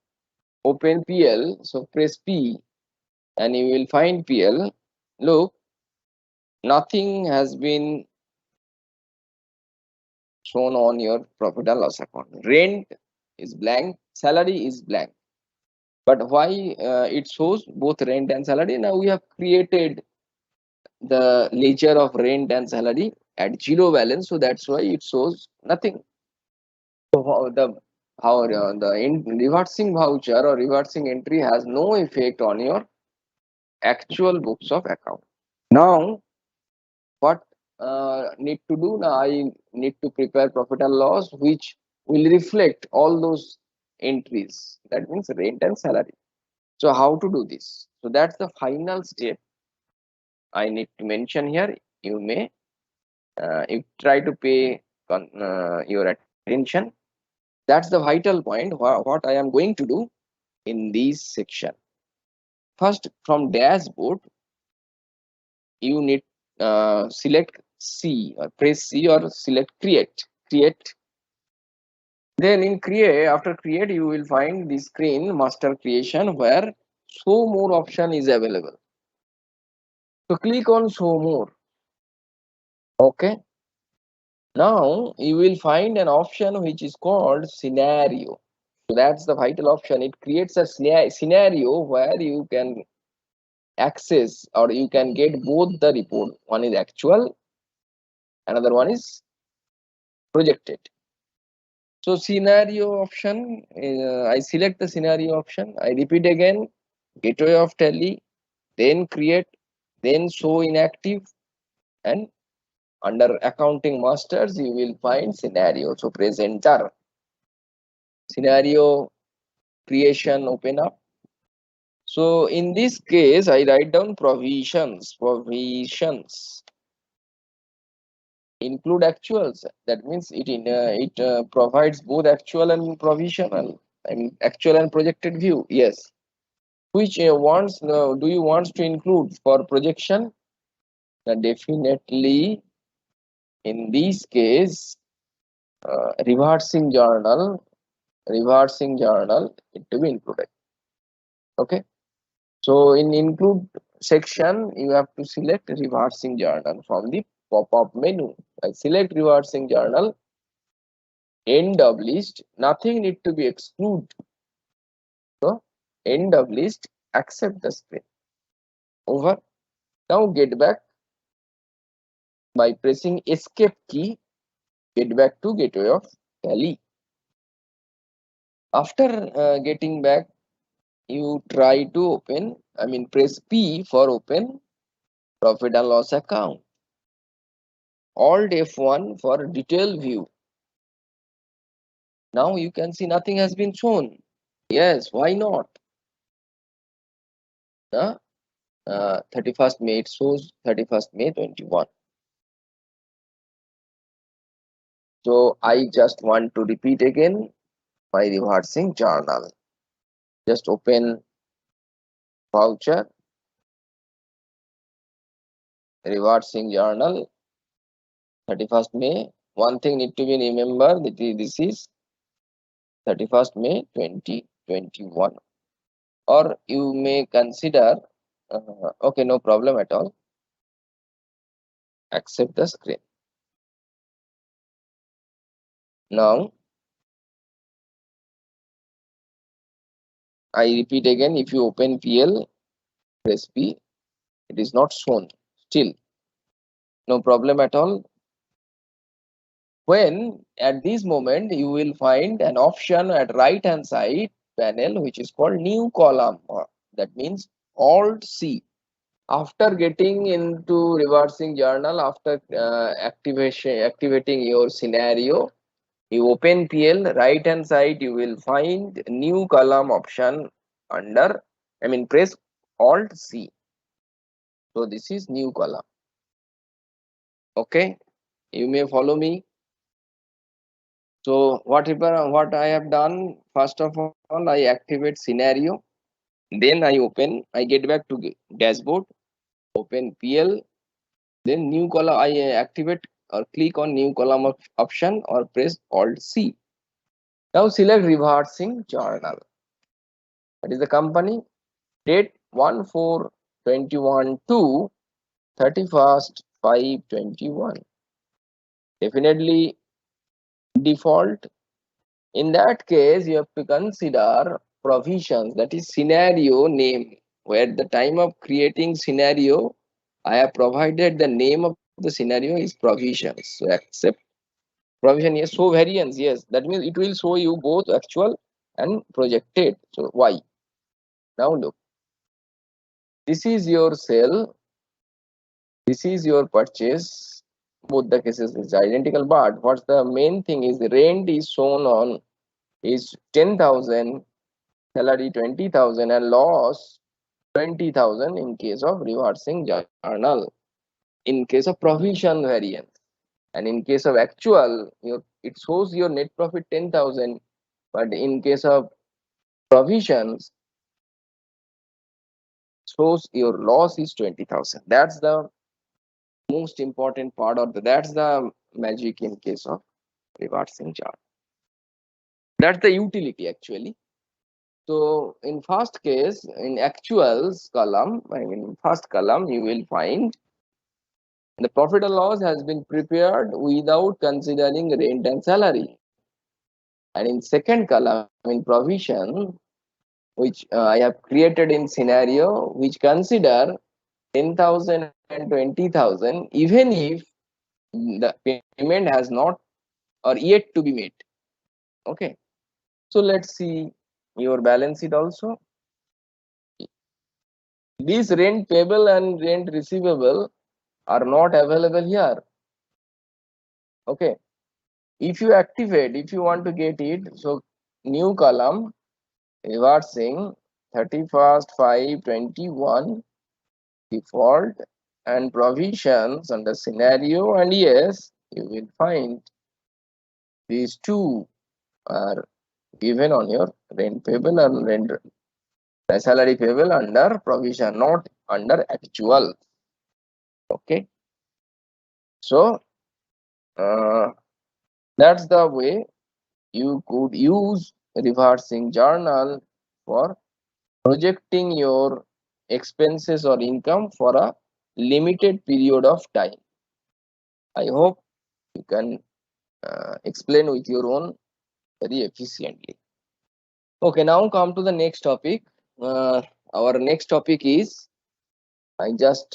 [SPEAKER 2] open PL, so press P and you will find PL. Look, nothing has been shown on your profit and loss account. Rent is blank, salary is blank. But why it shows both rent and salary? Now we have created the ledger of rent and salary at zero balance, so that's why it shows nothing. So the reversing voucher or reversing entry has no effect on your actual books of account. Now what need to do? Now I need to prepare profit and loss which will reflect all those entries, that means rent and salary. So how to do this? So that's the final step I need to mention here. You may you try to pay your attention. That's the vital point what I am going to do in this section. First, from dashboard you need select C or press C or select create. Then in create, after create, you will find the screen master creation where show more option is available. So click on show more. Okay. Now you will find an option which is called scenario. So that's the vital option. It creates a scenario where you can access or you can get both the report. One is actual, another one is projected. So scenario option, I select the scenario option. I repeat again, gateway of tally, then create, then show inactive, and under accounting masters, you will find scenario. So press enter. Scenario creation open up. So in this case, I write down provisions. Include actuals. That means it provides both actual and provisional. I mean actual and projected view. Yes. Which do you want to include for projection? Definitely in this case, reversing journal it to be included. Okay. So in include section, you have to select reversing journal from the pop-up menu. I select reversing journal, end of list, nothing need to be excluded. So end of list, accept the screen. Over. Now get back by pressing escape key, get back to gateway of tally. After getting back, you try to open, I mean press P for open profit and loss account. Alt F1 for detail view. Now you can see nothing has been shown. Yes, why not? 31st May, it shows 31st May 21. So I just want to repeat again my reversing journal. Just open voucher, reversing journal, 31st May. One thing need to be remembered that this is 31st May 2021. Or you may consider, okay, no problem at all. accept the screen. Now I repeat again, if you open PL, press P, it is not shown still, no problem at all. When at this moment you will find an option at right hand side panel which is called new column, that means Alt C. After getting into reversing journal, after activating your scenario, you open PL, right hand side you will find new column option under, press Alt C. So this is new column. Okay, you may follow me. So what I have done, first of all, I activate scenario, then I get back to dashboard, open PL, then new column, I activate or click on new column option or press Alt C. Now select reversing journal. That is the company, date 1/4/21 to 31st 5/21. Definitely default. In that case, you have to consider provisions, that is scenario name, where the time of creating scenario, I have provided the name of the scenario is provisions. So accept provision, yes. Show variance, yes. That means it will show you both actual and projected. So why? Now look, this is your sale, this is your purchase. Both the cases is identical, but what's the main thing is the rent is shown on is 10,000, salary 20,000, and loss 20,000 in case of reversing journal, in case of provision variance. And in case of actual, it shows your net profit 10,000, but in case of provisions, shows your loss is 20,000. That's the most important part, or that's the magic in case of reversing chart. That's the utility actually. So in first case, in actuals column, first column, you will find the profit and loss has been prepared without considering rent and salary. And in second column, in provision, which I have created in scenario, which consider 10,000 and 20,000, even if the payment has not or yet to be made. Okay. So let's see your balance sheet also. These rent payable and rent receivable are not available here. Okay. If you activate, if you want to get it, so new column, reversing 31st 5/21, default, and provisions under scenario, and yes, you will find these two are given on your rent payable and rent salary payable under provision, not under actual. Okay, so that's the way you could use reversing journal for projecting your expenses or income for a limited period of time. I hope you can explain with your own very efficiently. Okay, now come to the next topic. Our next topic is, I just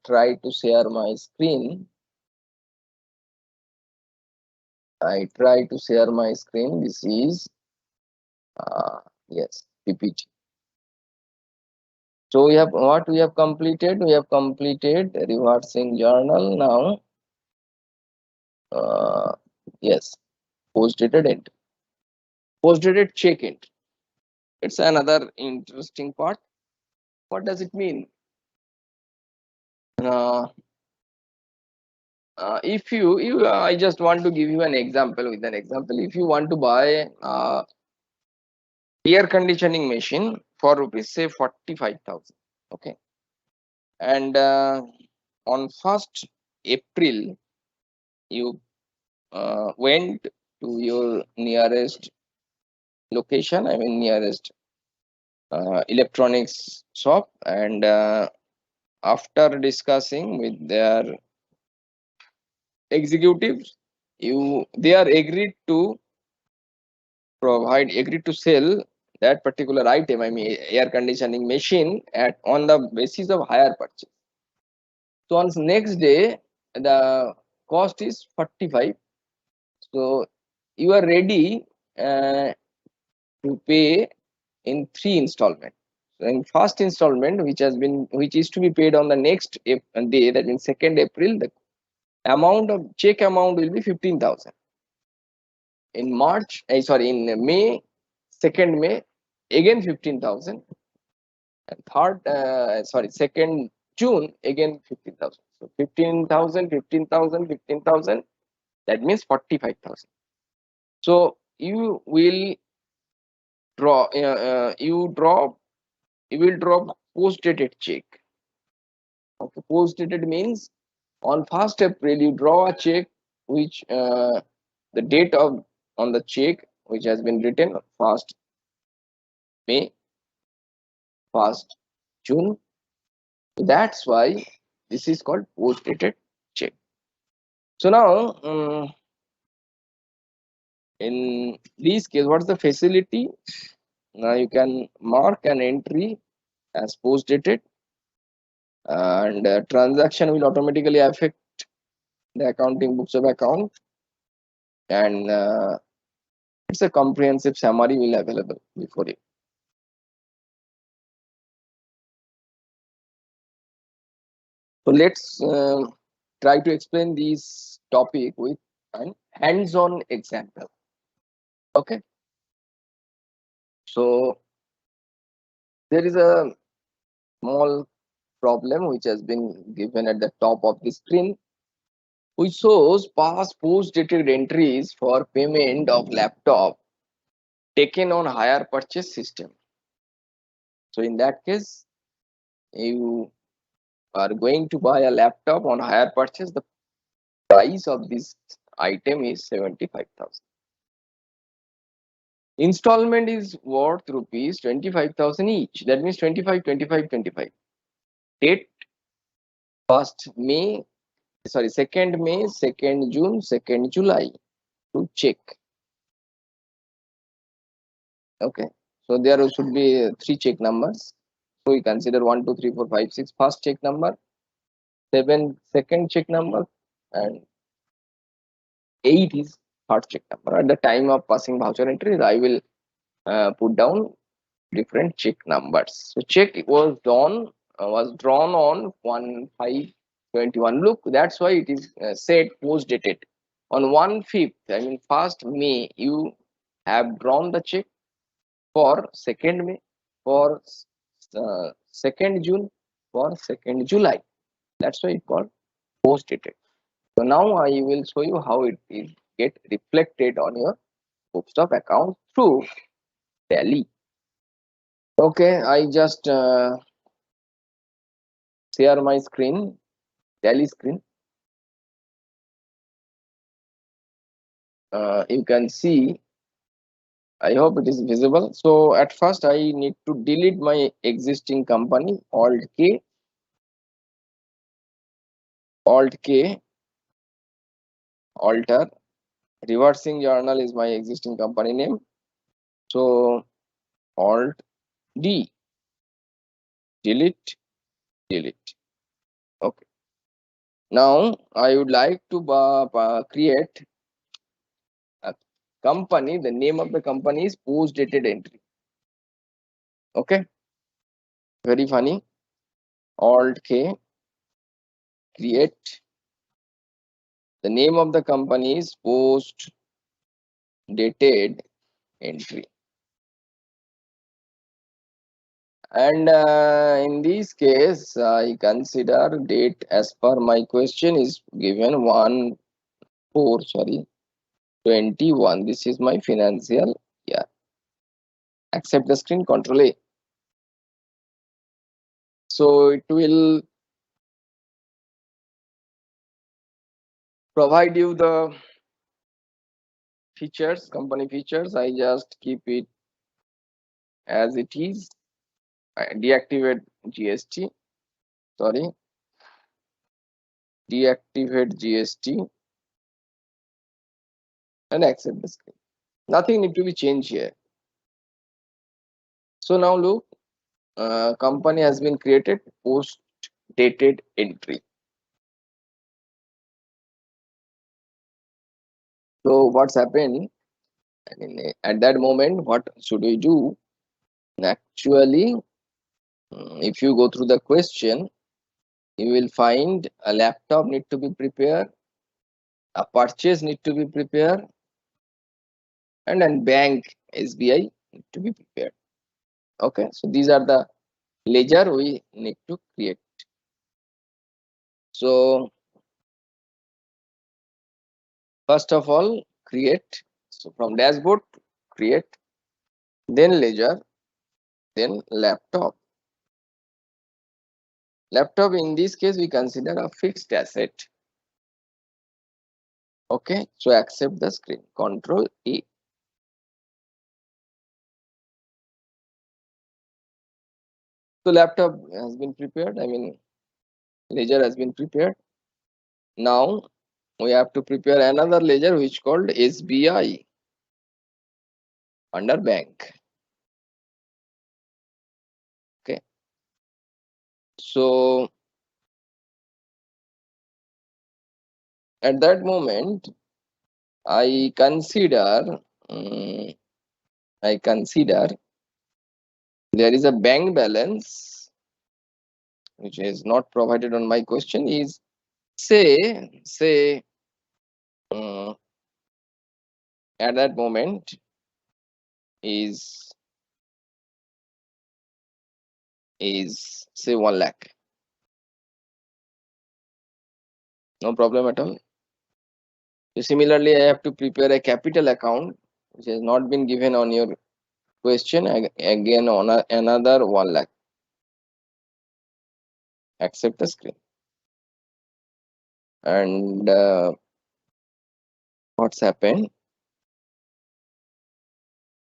[SPEAKER 2] try to share my screen. I try to share my screen. This is yes, PPT. So we have what we have completed. We have completed reversing journal. Now, yes, post dated entry, post dated check entry. It's another interesting part. What does it mean? If you I just want to give you an example. With an example, if you want to buy air conditioning machine for rupees say 45,000, okay, and on 1st April you went to your nearest location, nearest electronics shop, and after discussing with their executives, they are agreed to sell that particular item, I mean air conditioning machine, at on the basis of hire purchase. So on next day, the cost is 45. So you are ready to pay in 3 installments. So in first installment, which is to be paid on the next day, that means 2nd April, the check amount will be 15,000. In March, in May, 2nd May, again 15,000, and 2nd June, again 15,000. So 15,000, 15,000, 15,000. That means 45,000. So you will draw. You will draw post-dated check. Okay, post-dated means on 1st April you draw a check which the date of on the check which has been written 1st May, 1st June. That's why this is called post-dated check. So now in this case, what's the facility? Now you can mark an entry as post-dated, and transaction will automatically affect the accounting books of account, and it's a comprehensive summary will available before you. So let's try to explain this topic with an hands-on example. Okay. So there is a small problem which has been given at the top of the screen, which shows past post-dated entries for payment of laptop taken on hire purchase system. So in that case, you are going to buy a laptop on hire purchase. The price of this item is 75,000. Installment is worth rupees 25,000 each. That means 25, 25, 25. Date 1st May, 2nd May, 2nd June, 2nd July to check. Okay. So there should be 3 check numbers. So we consider 1, 2, 3, 4, 5, 6 first check number, 7 second check number, and 8 is third check number. At the time of passing voucher entries, I will put down different check numbers. So check was drawn on 1/5/21. Look, that's why it is said post dated. On 1/5, I mean 1st May, you have drawn the check for 2nd May, for 2nd June, for 2nd July. That's why it's called post dated. So now I will show you how it will get reflected on your books of account through Tally. Okay, I just share my screen, Tally screen. You can see, I hope it is visible. So at first I need to delete my existing company, Alt K, alter. Reversing journal is my existing company name. So Alt D, delete. Okay. Now I would like to create a company. The name of the company is post dated entry. Okay. Very funny. Alt K, create. The name of the company is post dated entry. And in this case, I consider date as per my question is given 1/4/21. This is my financial year. Accept the screen, Control A. So it will provide you the features, company features. I just keep it as it is. I deactivate GST. Sorry. Deactivate GST. and accept the screen. Nothing need to be changed here. So now look, company has been created, post dated entry. So what's happened? I mean, at that moment, what should we do? Actually, if you go through the question, you will find a laptop need to be prepared, a purchase need to be prepared, and then bank SBI need to be prepared. Okay, so these are the ledger we need to create. So first of all, create. So from dashboard, create, then ledger, then laptop. Laptop in this case we consider a fixed asset. Okay, so accept the screen. Control E. So laptop has been prepared. I mean, ledger has been prepared. Now we have to prepare another ledger which called SBI under bank. Okay, so at that moment I consider there is a bank balance which is not provided on my question, is say um, at that moment is say 1 lakh. No problem at all. So similarly, I have to prepare a capital account which has not been given on your question, again on another 1 lakh. Accept the screen. And what's happened?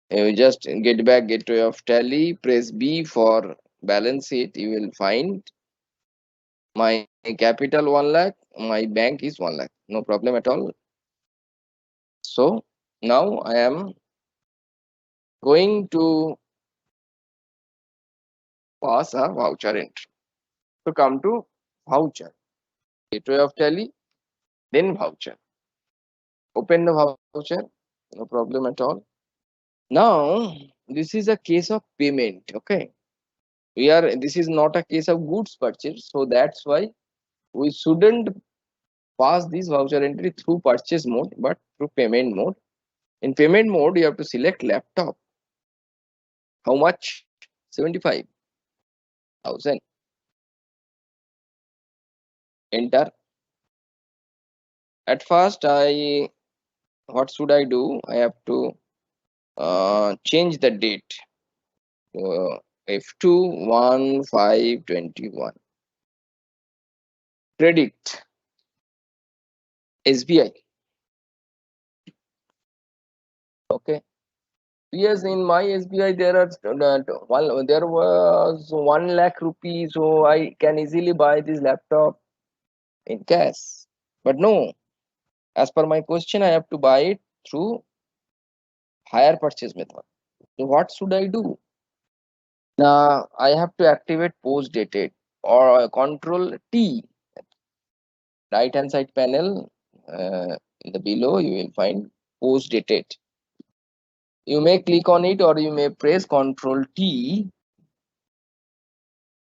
[SPEAKER 2] You just get back gateway of tally, press B for balance sheet. You will find my capital 1 lakh, my bank is 1 lakh. No problem at all. So now I am going to pass a voucher entry. So come to voucher, gateway of tally, then voucher. Open the voucher, no problem at all. Now this is a case of payment. Okay, this is not a case of goods purchase, so that's why we shouldn't pass this voucher entry through purchase mode but through payment mode. In payment mode you have to select laptop. How much? 75,000. Enter. At first what should I do? I have to change the date. F2/1/5/21. Credit SBI. Okay. Yes, in my SBI there was 1 lakh rupees, so I can easily buy this laptop in cash. But no, as per my question, I have to buy it through hire purchase method. So what should I do? Now I have to activate post dated or control T. Right hand side panel, in the below you will find post dated. You may click on it or you may press control T.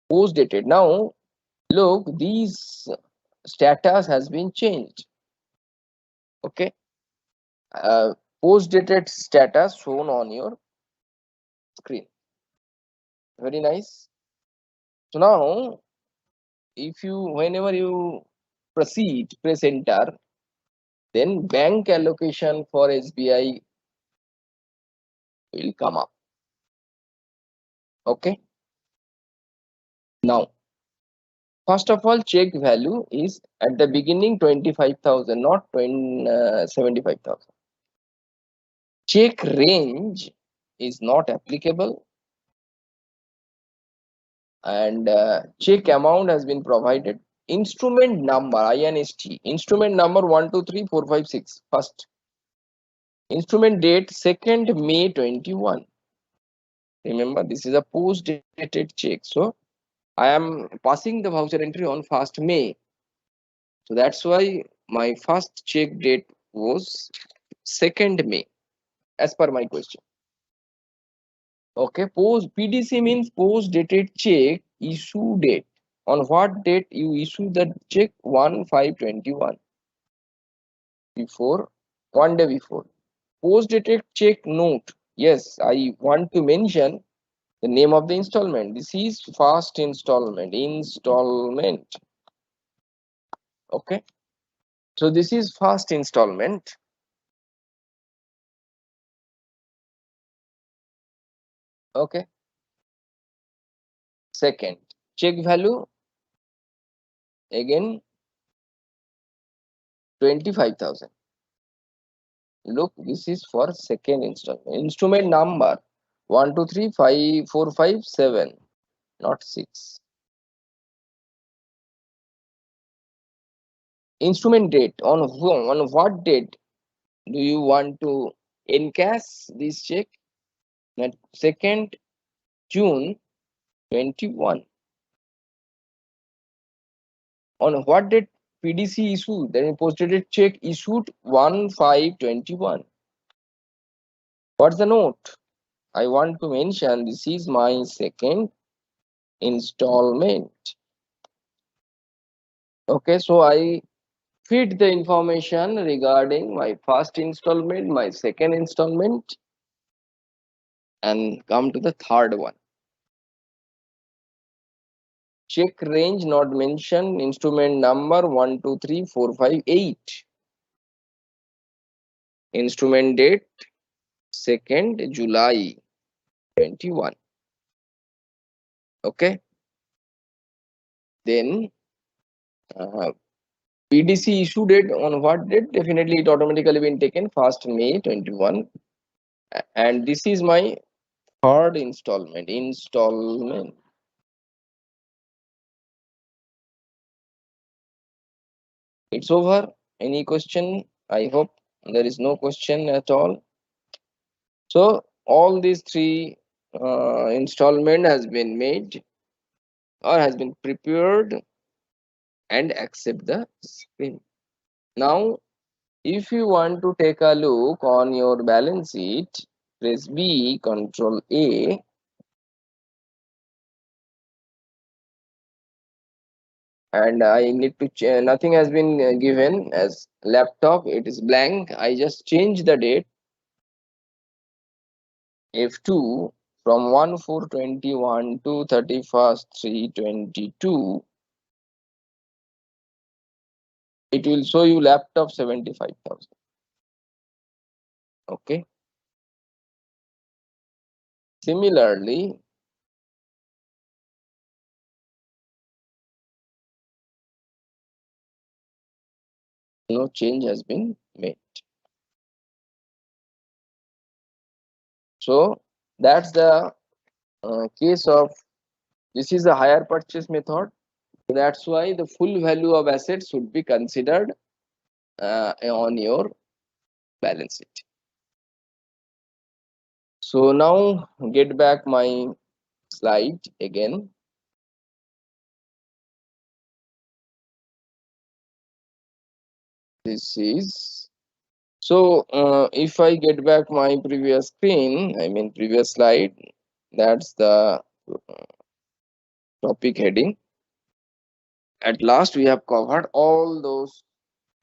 [SPEAKER 2] Post dated. Now look, these status has been changed. Okay, post dated status shown on your screen. Very nice. So now if you whenever you proceed, press enter, then bank allocation for SBI will come up. Okay, now first of all, check value is at the beginning 25,000, not 75,000. Check range is not applicable, and check amount has been provided. Instrument number, INST, instrument number 12345 6 first. Instrument date 2nd May 21. Remember, this is a post dated check. So I am passing the voucher entry on 1st May. So that's why my first check date was 2nd May as per my question. Okay, post PDC means post dated check issue date. On what date you issue the check? 1/5/21. Before, 1 day before. Post dated check note. Yes, I want to mention the name of the installment. This is first installment. Installment. Okay. So this is first installment. Okay. Second. Check value again 25,000. Look, this is for second installment. Instrument number 1, 2, 3, 5, 4, 5, 7, not 6. Instrument date, on what date do you want to encash this check? That 2nd June 21. On what date PDC issued? Then post-dated check issued 1/5/21. What's the note? I want to mention this is my second installment. Okay, so I feed the information regarding my first installment, my second installment, and come to the third one. Check range not mentioned, instrument number 1, 2, 3, 4, 5, 8. Instrument date 2nd July 21. Okay, then PDC issue date on what date? Definitely it automatically been taken 1st May 21. And this is my third installment. It's over. Any question? I hope there is no question at all. So all these three installment has been made or has been prepared and accept the screen. Now, if you want to take a look on your balance sheet, press B, Control A. And I need to nothing has been given as laptop. It is blank. I just change the date F2 from 1/4/21 to 31st 3/22. It will show you laptop 75,000. Okay. Similarly, no change has been made. So that's the case of this is a hire purchase method. That's why the full value of assets should be considered on your balance sheet. So now get back my slide again. This is so if I get back my previous screen, I mean previous slide, that's the topic heading. At last we have covered all those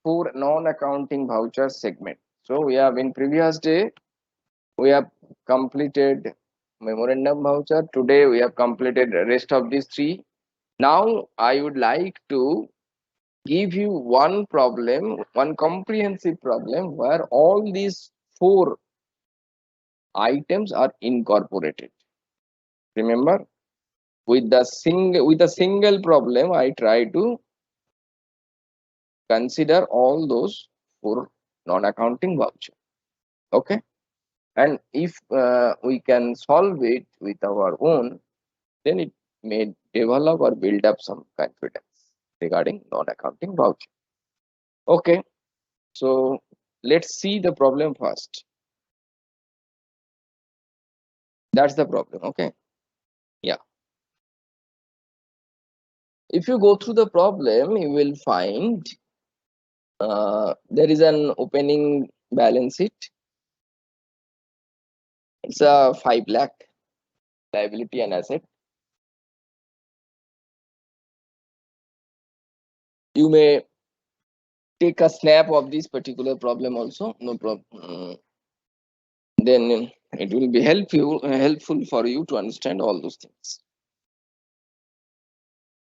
[SPEAKER 2] 4 non-accounting voucher segment. So we have in previous day we have completed memorandum voucher. Today we have completed the rest of these 3. Now I would like to give you one problem, one comprehensive problem where all these 4 items are incorporated. Remember, with a single problem, I try to consider all those 4 non-accounting voucher. Okay, and if we can solve it with our own, then it may develop or build up some confidence regarding non-accounting voucher. Okay, so let's see the problem first. That's the problem. Okay. Yeah. If you go through the problem, you will find there is an opening balance sheet. It's a 5 lakh liability and asset. You may take a snap of this particular problem also. No problem. Then it will be helpful for you to understand all those things.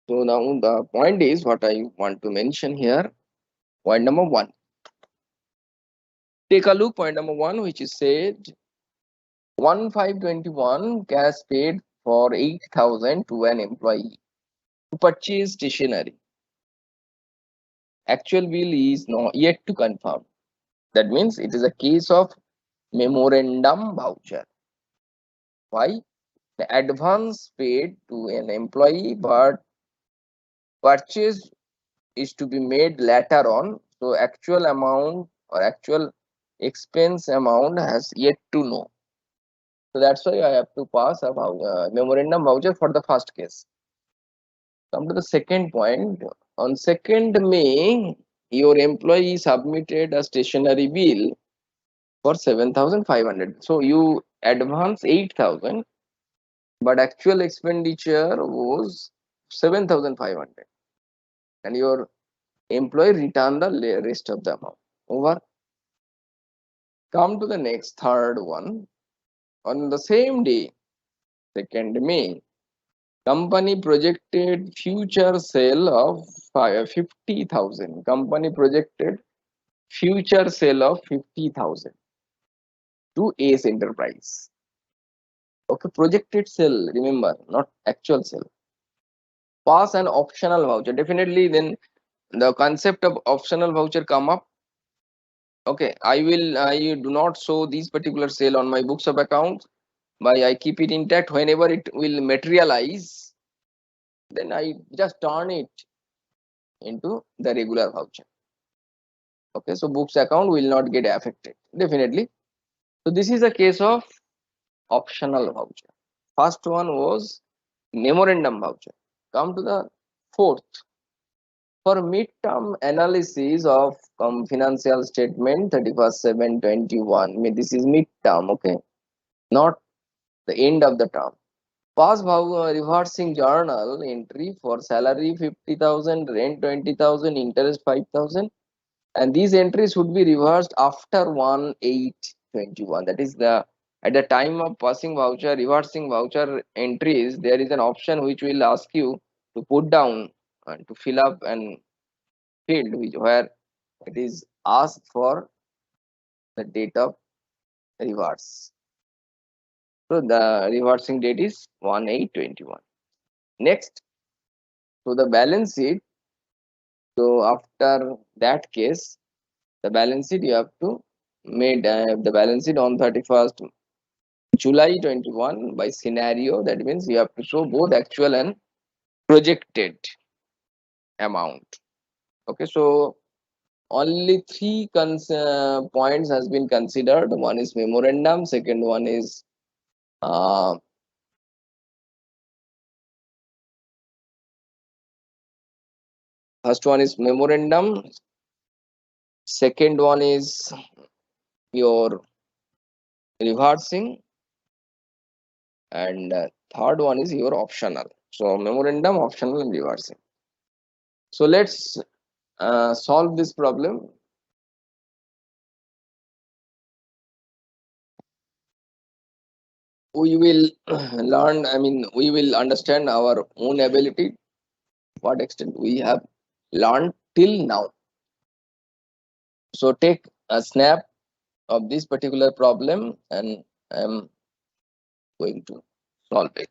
[SPEAKER 2] So now the point is what I want to mention here. Point number one. Take a look. Point number one, which is said 1521 cash paid for 8,000 to an employee to purchase stationery. Actual bill is not yet to confirm. That means it is a case of memorandum voucher. Why? The advance paid to an employee, but purchase is to be made later on. So actual amount or actual expense amount has yet to know. So that's why I have to pass a memorandum voucher for the first case. Come to the second point. On 2nd May, your employee submitted a stationery bill for 7,500. So you advance 8,000, but actual expenditure was 7,500, and your employee returned the rest of the amount. Over. Come to the next third one. On the same day, 2nd May, company projected future sale of 50,000. Company projected future sale of 50,000 to Ace Enterprise. Okay, projected sale, remember, not actual sale. Pass an optional voucher. Definitely, then the concept of optional voucher come up. Okay, I do not show these particular sale on my books of accounts, but I keep it intact. Whenever it will materialize, then I just turn it into the regular voucher. Okay, so books account will not get affected, definitely. So this is a case of optional voucher. First one was memorandum voucher. Come to the fourth. For midterm analysis of financial statement 31/7/21. This is midterm, okay, not the end of the term. Pass reversing journal entry for salary 50,000, rent 20,000, interest 5,000, and these entries would be reversed after 1/8/21. That is the at the time of passing voucher, reversing voucher entries, there is an option which will ask you to put down and to fill up and field where it is asked for the date of reverse. So the reversing date is 1/8/21. Next, so the balance sheet. So after that case, the balance sheet you have to made the balance sheet on 31st July 21 by scenario. That means you have to show both actual and projected amount. Okay, so only three points has been considered. One is memorandum, second one is uh, first one is memorandum, second one is your reversing, and third one is your optional. So memorandum, optional, and reversing. So let's solve this problem. We will learn, we will understand our own ability, what extent we have learned till now. So take a snap of this particular problem and I'm going to solve it.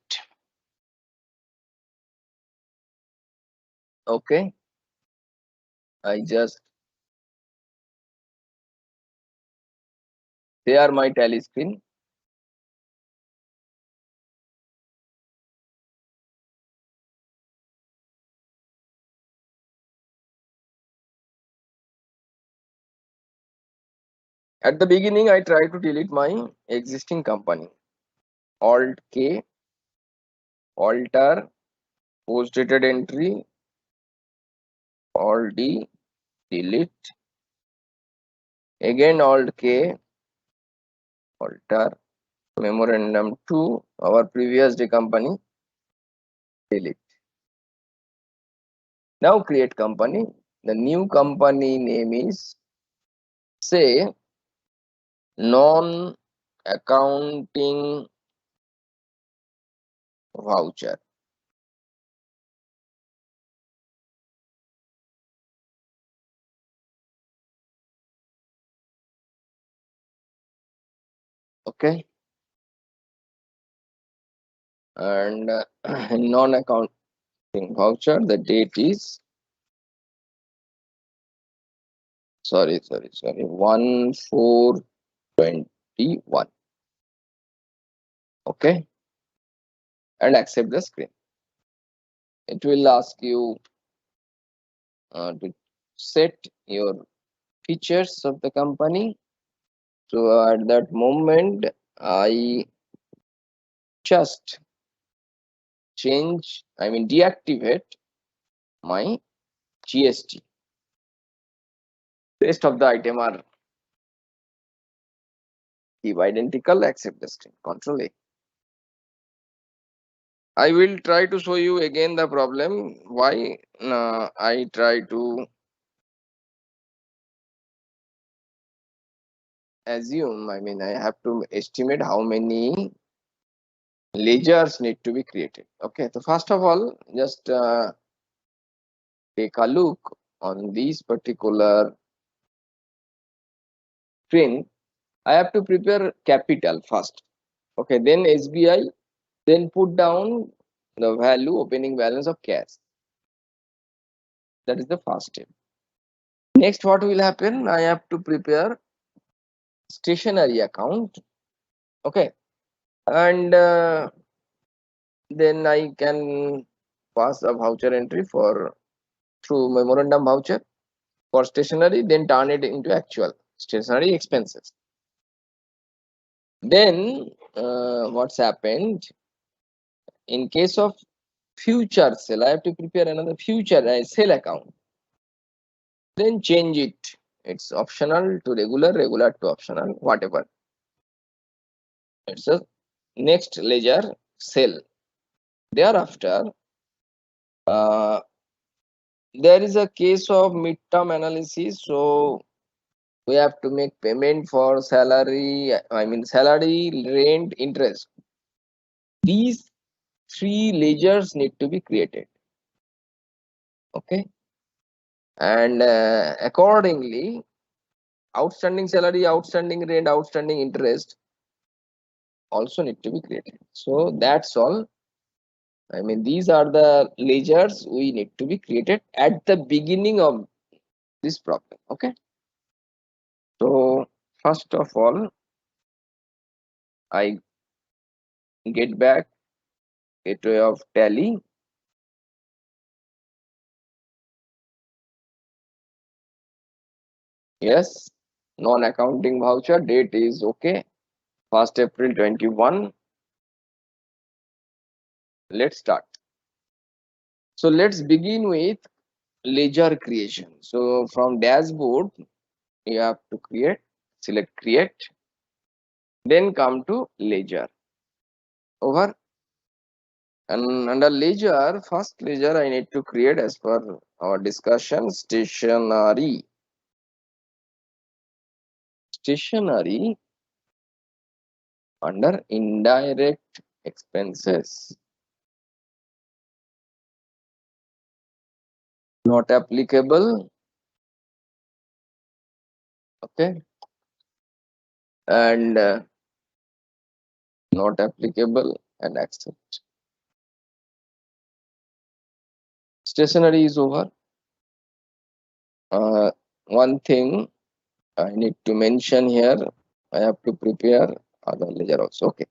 [SPEAKER 2] Okay, I just share my tally screen. At the beginning, I try to delete my existing company. Alt K, alter, post dated entry, Alt D, delete, again Alt K, alter, memorandum to our previous day company, delete. Now create company. The new company name is, say, non accounting voucher. Okay, and non accounting voucher, the date is, sorry 1/4/21. Okay, and accept the screen. It will ask you to set your features of the company. So at that moment, I just deactivate my GST. Rest of the item are keep identical, accept the screen. Control A. I will try to show you again the problem. Why I try to assume, I have to estimate how many ledgers need to be created. Okay, so first of all, just take a look on this particular screen. I have to prepare capital first. Okay, then SBI, then put down the value, opening balance of cash. That is the first step. Next, what will happen? I have to prepare stationery account. Okay, and then I can pass a voucher entry for through memorandum voucher for stationery, then turn it into actual stationery expenses. Then what's happened in case of future sale, I have to prepare another future sale account, then change it. It's optional to regular, regular to optional, whatever. It's a next ledger sale. Thereafter, there is a case of midterm analysis, so we have to make payment for salary, salary, rent, interest. These three ledgers need to be created. Okay, and accordingly, outstanding salary, outstanding rent, outstanding interest also need to be created. So that's all. These are the ledgers we need to be created at the beginning of this problem. Okay, so first of all, I get back gateway of Tally. Yes, non-accounting voucher date is okay. 1st April 21. Let's start. So let's begin with ledger creation. So from dashboard, you have to select create, then come to ledger. Over, and under ledger, first ledger I need to create as per our discussion, stationery. Stationery under indirect expenses. Not applicable. Okay, and not applicable and accept. Stationery is over. One thing I need to mention here, I have to prepare other ledger also. Okay,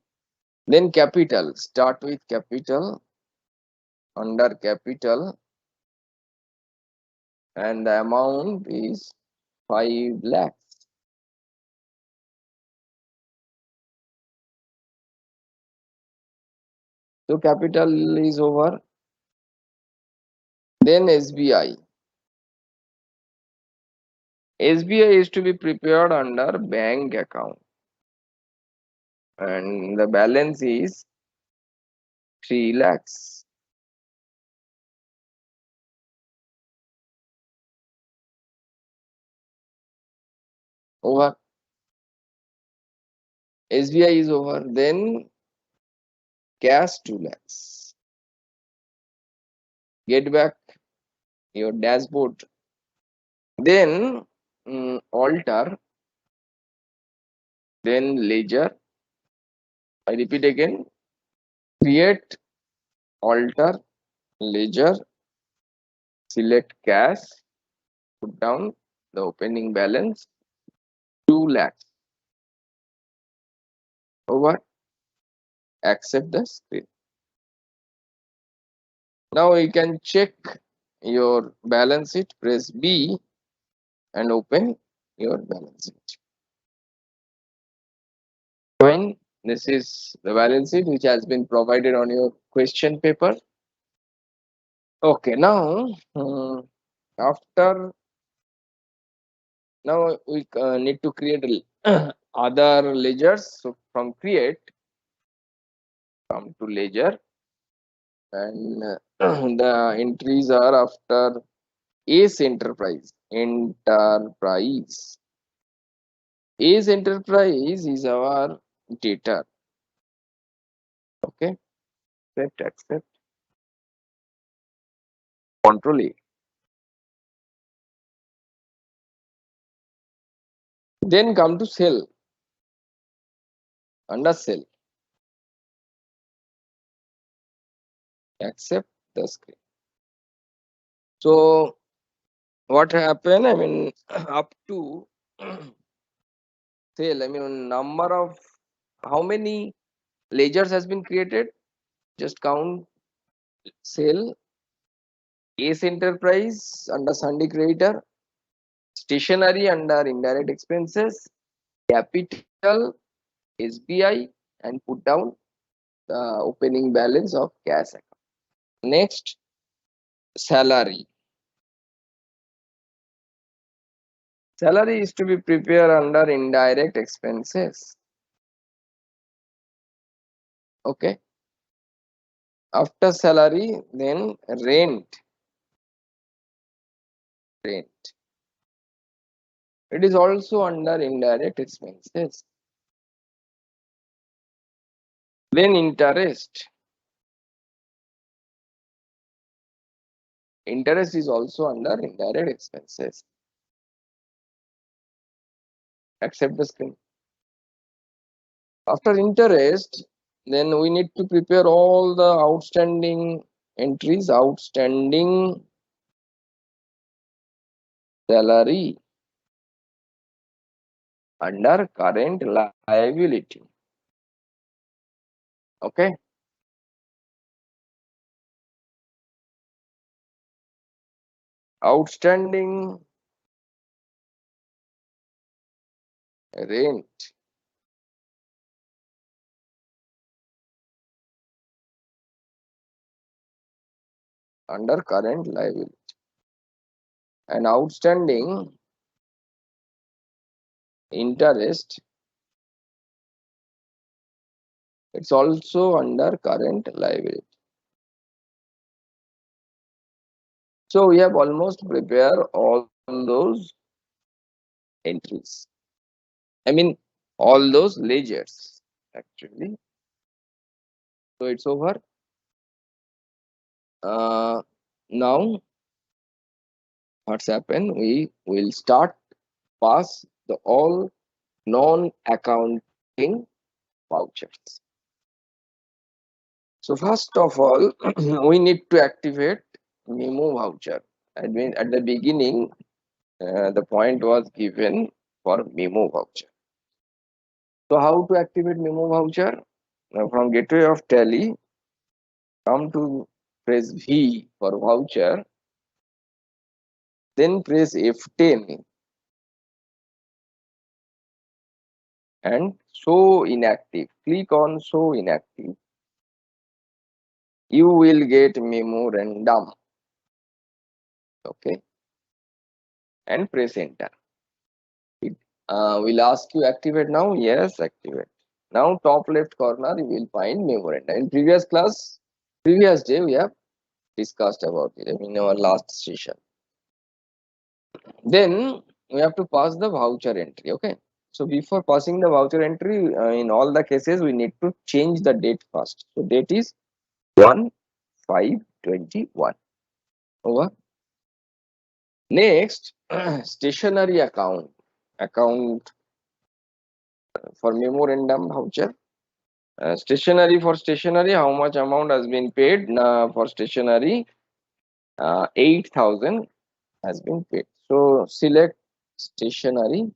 [SPEAKER 2] then capital, start with capital. Under capital, and the amount is 5 lakhs. So capital is over. Then SBI. SBI is to be prepared under bank account, and the balance is 3 lakhs. Over. SBI is over. Then cash 2 lakhs. Get back your dashboard. Then alter. Then ledger. I repeat again. Create, alter, ledger. Select cash. Put down the opening balance 2 lakhs. Over. Accept the screen. Now you can check your balance sheet. Press B and open your balance sheet. Fine. This is the balance sheet which has been provided on your question paper. Okay, now after now we need to create other ledgers. So from create, come to ledger, and the entries are after Ace Enterprise. Ace Enterprise is our data. Okay, accept, Control A. Then come to cell, under cell, accept the screen. So what happened? I mean, up to cell, I mean, number of how many ledgers has been created? Just count cell, Ace Enterprise under Sunday creditor, stationery under indirect expenses, capital, SBI, and put down the opening balance of cash account. Next, salary. Salary is to be prepared under indirect expenses. Okay. After salary, then rent. Rent. It is also under indirect expenses. Then interest. Interest is also under indirect expenses. Accept the screen. After interest, then we need to prepare all the outstanding entries. Outstanding salary under current liability. Okay. Outstanding rent under current liability, and outstanding interest, it's also under current liability. So we have almost prepared all those entries. I mean, all those ledgers actually. So it's over. Now what's happened? We will start pass the all non-accounting vouchers. So first of all, we need to activate memo voucher. I mean, at the beginning, the point was given for memo voucher. So how to activate memo voucher? Now from gateway of Tally, come to press V for voucher, then press F10 and show inactive. Click on show inactive. you will get memorandum. Okay, and press enter. It will ask you activate now. Yes, activate. Now top left corner you will find memorandum. In previous class, previous day we have discussed about it in our last session. Then we have to pass the voucher entry. Okay. So before passing the voucher entry, in all the cases we need to change the date first. So date is 1/5/21. Over. Next, stationery account for memorandum voucher. Stationery, for stationery, how much amount has been paid? For stationery, 8,000 has been paid. So select stationery.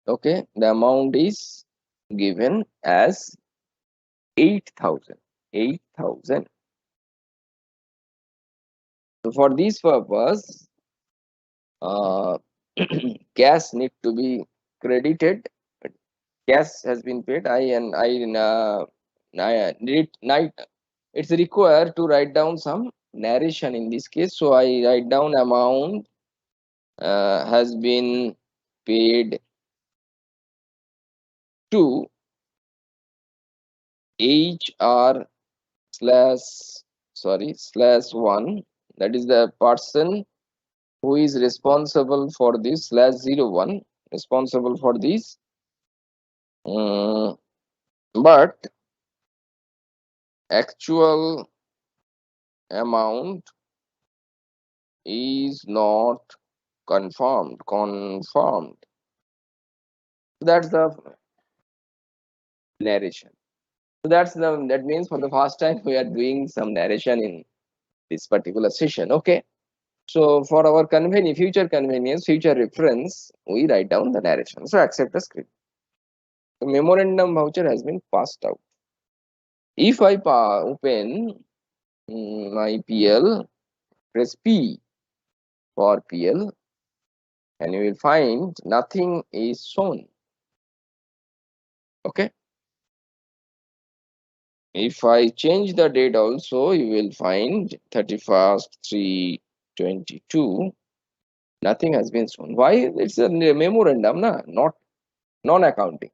[SPEAKER 2] Okay, the amount is given as 8,000. 8,000. So for this purpose, uh, cash need to be credited. Cash has been paid. It's required to write down some narration in this case. So I write down amount has been paid to HR /1, that is the person who is responsible for this /01 responsible for this, but actual amount is not confirmed. That's the narration. So that means for the first time we are doing some narration in this particular session. Okay. So for our future convenience, future reference, we write down the narration. So accept the script. The memorandum voucher has been passed out. If I open my PL, press P for PL, and you will find nothing is shown. Okay. If I change the date also, you will find 31/3/22. Nothing has been shown. Why? It's a memorandum, not non-accounting.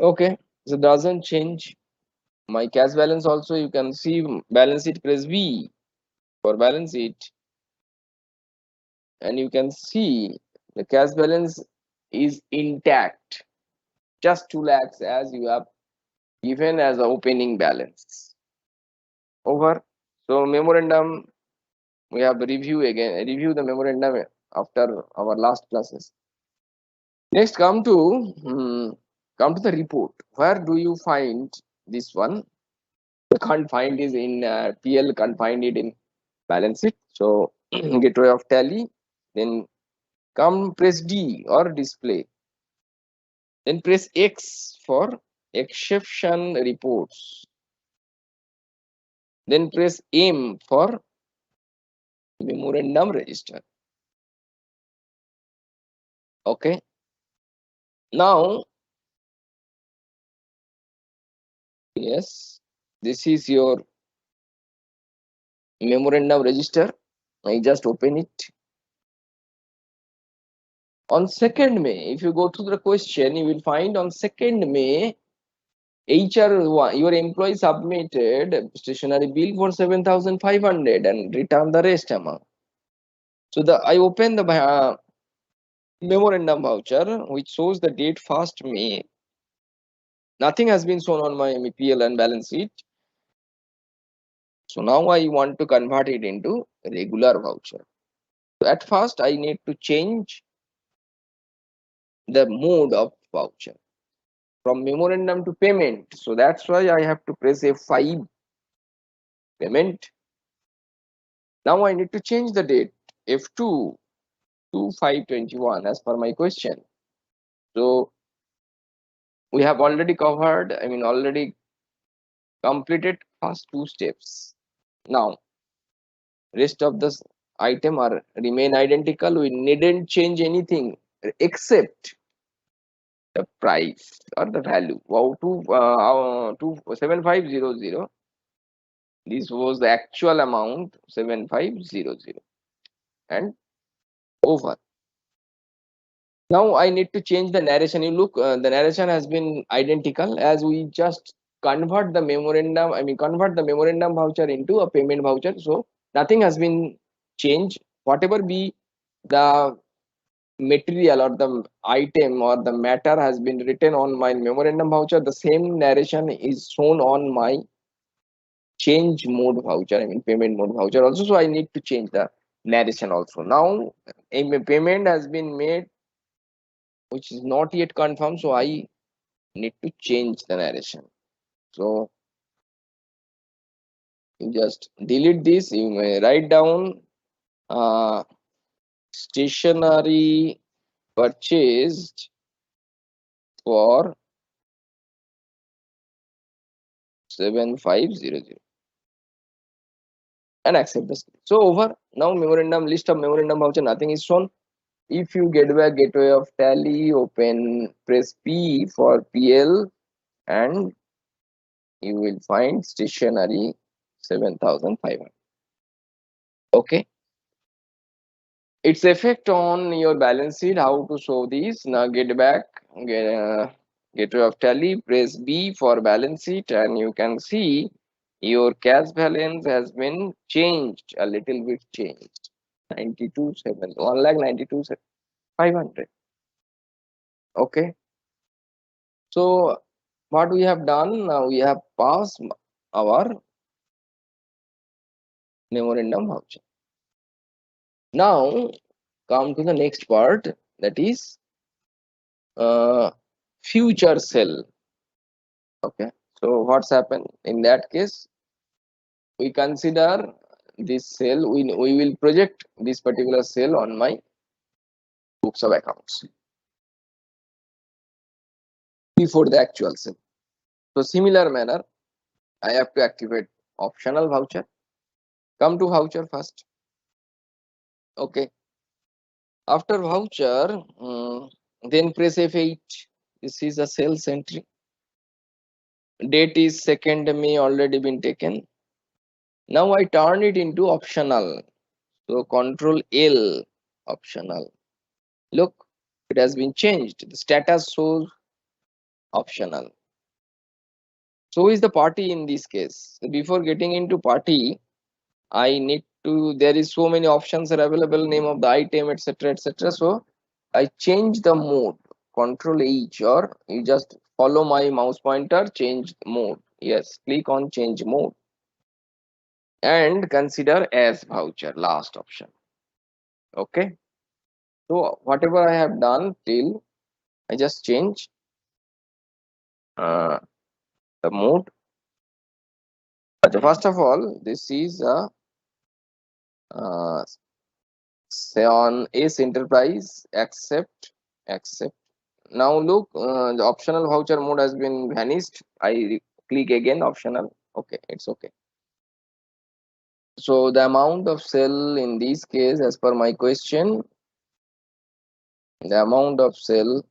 [SPEAKER 2] Okay. So it doesn't change. My cash balance also, you can see balance sheet, press V for balance sheet, and you can see the cash balance is intact, just 2 lakhs as you have given as a opening balance. Over. So memorandum, we have review the memorandum after our last classes. Next, come to the report. Where do you find this one? You can't find it in PL, can't find it in balance sheet. So gateway of tally, then come press D or display, then press X for exception reports, then press M for memorandum register. Okay, now yes, this is your memorandum register. I just open it. On 2nd May, if you go to the question, you will find on 2nd May, HR1, your employee submitted stationery bill for 7,500 and return the rest amount. So I open the memorandum voucher, which shows the date 1st May. Nothing has been shown on my PL and balance sheet. So now I want to convert it into regular voucher. So at first, I need to change the mode of voucher from memorandum to payment. So that's why I have to press F5, payment. Now I need to change the date, F2 to 5/21 as per my question. So we have already covered, already completed first 2 steps. Now rest of the item are remain identical. We needn't change anything except the price or the value. Wow, 7500. This was the actual amount 7500 and over. Now I need to change the narration. You look, the narration has been identical as we just convert the memorandum. I mean, convert the memorandum voucher into a payment voucher. So nothing has been changed. Whatever be the material or the item or the matter has been written on my memorandum voucher, the same narration is shown on my change mode voucher. I mean, payment mode voucher also. So I need to change the narration also. Now, a payment has been made which is not yet confirmed, so I need to change the narration. So you just delete this. You may write down stationery purchased for 7500 and accept this. So over now memorandum list of memorandum voucher, nothing is shown. If you get back gateway of tally, open, press P for PL, and you will find stationery 7500. Okay. Its effect on your balance sheet, how to show these. Now get back, get rid of tally, press B for balance sheet, and you can see your cash balance has been changed, a little bit changed. 92,7, 1,92,500. Okay. So what we have done, now we have passed our memorandum voucher. Now come to the next part, that is future sale. Okay, so what's happened in that case? We consider this sale. We will project this particular sale on my books of accounts before the actual sale. So similar manner, I have to activate optional voucher. Come to voucher first. Okay. After voucher, then press F8. This is a sales entry. Date is 2nd May, already been taken. Now I turn it into optional. So Control L, optional. Look, it has been changed. The status shows optional. So is the party in this case. Before getting into party, I need to, there is so many options are available, name of the item, etc., etc. So I change the mode, Control H, or you just follow my mouse pointer, change mode. Yes, click on change mode and consider as voucher, last option. Okay. So whatever I have done till, I just change the mode. But first of all, this is a say on Ace Enterprise, accept. Now look, the optional voucher mode has been vanished. I click again optional. Okay, it's okay. So the amount of sale in this case, as per my question, the amount of sale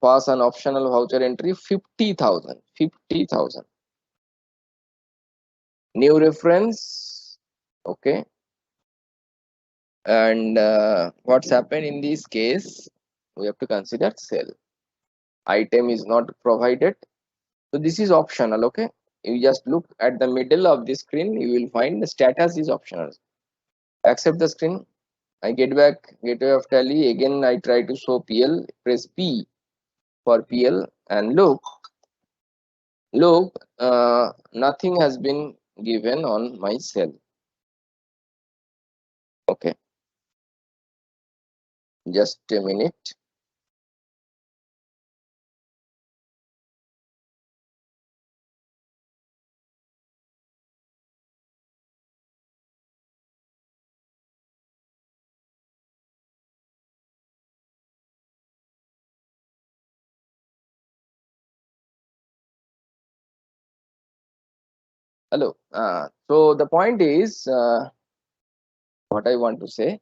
[SPEAKER 2] pass an optional voucher entry 50,000. 50,000. New reference. Okay. And what's happened in this case, we have to consider sale. Item is not provided. So this is optional. Okay. You just look at the middle of the screen, you will find the status is optional. Accept the screen. I get back gateway of tally. Again, I try to show PL. Press P for PL and look, nothing has been given on my cell. Okay, just a minute. Hello. So the point is, what I want to say.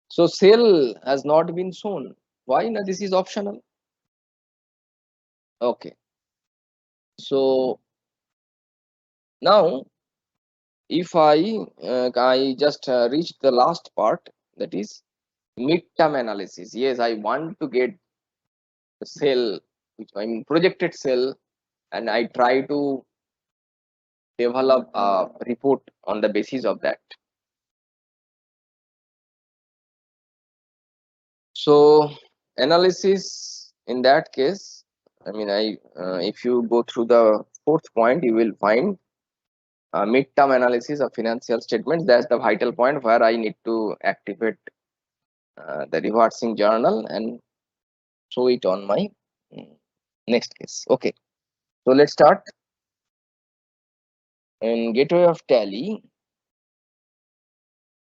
[SPEAKER 2] So sale has not been shown. Why? Now this is optional. Okay. So now if I just reached the last part, that is midterm analysis. Yes, I want to get the cell, which I mean projected cell, and I try to develop a report on the basis of that. So analysis in that case, I mean, if you go through the fourth point, you will find midterm analysis of financial statements. That's the vital point where I need to activate the reversing journal and show it on my mm, next case. Okay, so let's start. In Gateway of Tally,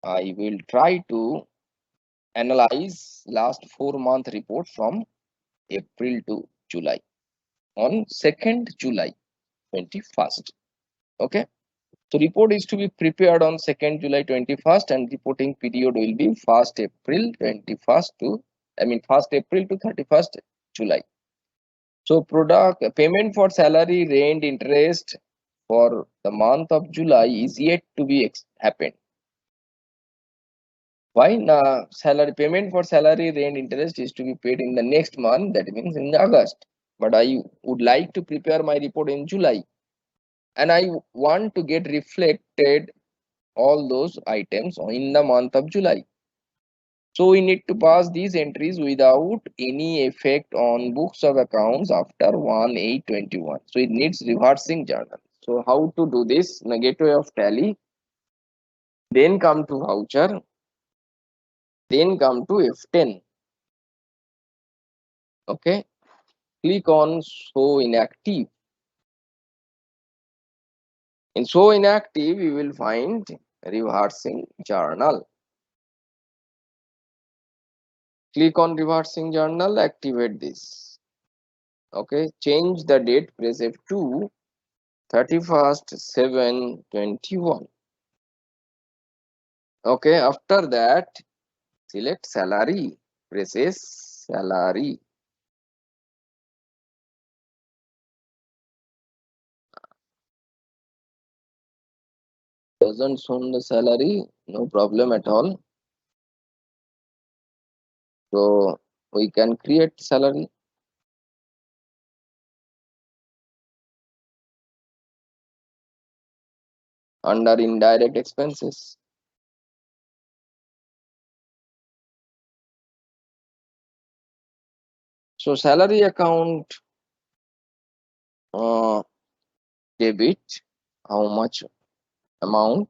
[SPEAKER 2] I will try to analyze last 4 month report from April to July on 2nd July 21st. Okay, so report is to be prepared on 2nd July 21st, and reporting period will be 1st April 21st to, I mean 1st April to 31st July. So product payment for salary, rent, interest for the month of July is yet to be happened. Why? Salary payment for salary, rent, interest is to be paid in the next month, that means in August. But I would like to prepare my report in July, and I want to get reflected all those items in the month of July. So we need to pass these entries without any effect on books of accounts after 1/8/21. So it needs reversing journal. So how to do this? In the Gateway of Tally, then come to voucher, then come to F10. Okay, click on show inactive. In show inactive, you will find reversing journal. Click on reversing journal, activate this. Okay, change the date, press F2, 31st/7/21. Okay, after that, select salary, presses salary. Doesn't show the salary, no problem at all. So we can create salary. Under indirect expenses. So salary account debit, how much amount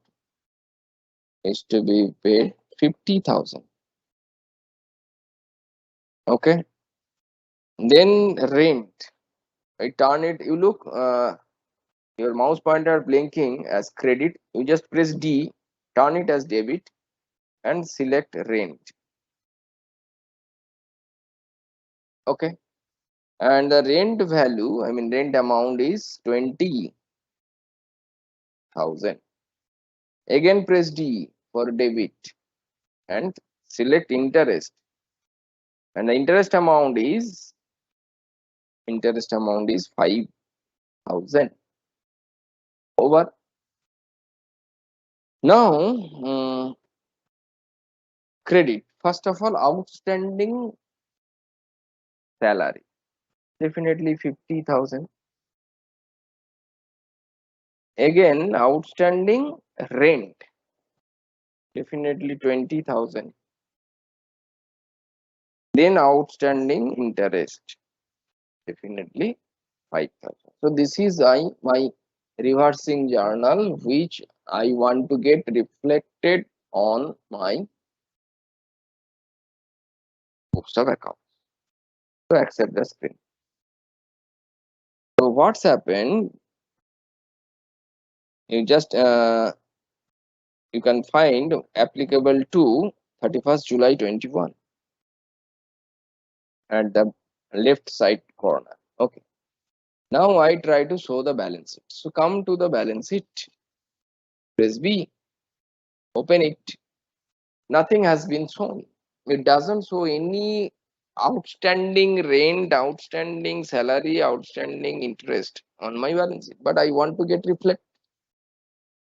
[SPEAKER 2] is to be paid? 50,000. Okay. Then rent. I turn it. You look. Your mouse pointer blinking as credit. You just press D. Turn it as debit and select rent. Okay. And the rent value, I mean rent amount is 20,000. Again press D for debit and select interest. And the interest amount is 5,000. Over. Now credit. First of all, outstanding salary, definitely 50,000. Again, outstanding rent, definitely 20,000. Then outstanding interest, definitely 5,000. So this is my reversing journal, which I want to get reflected on my books of accounts. So accept the screen. So what's happened? You just you can find applicable to 31st July 21 at the left side corner. Okay. Now I try to show the balance sheet. So come to the balance sheet, press B, open it. Nothing has been shown. It doesn't show any outstanding rent, outstanding salary, outstanding interest on my balance sheet, but I want to get reflect.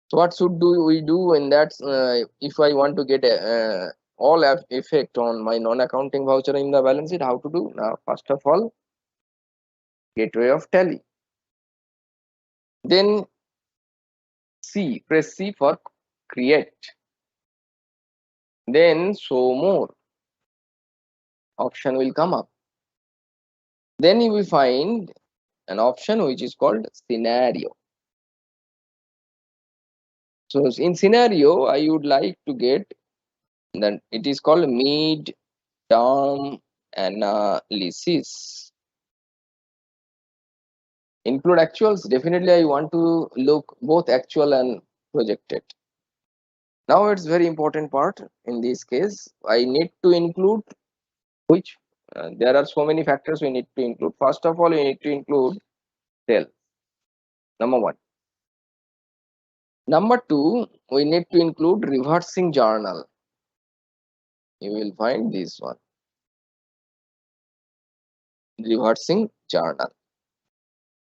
[SPEAKER 2] So what should do we do in that? If I want to get all effect on my non-accounting voucher in the balance sheet, how to do? Now, first of all, gateway of Tally. Then C, press C for create. Then show more option will come up. Then you will find an option which is called scenario. So in scenario, I would like to get that it is called mid-term analysis. Include actuals. Definitely, I want to look both actual and projected. Now it's very important part in this case. I need to include which there are so many factors we need to include. First of all, we need to include sales. Number one. Number two, we need to include reversing journal. You will find this one. Reversing journal.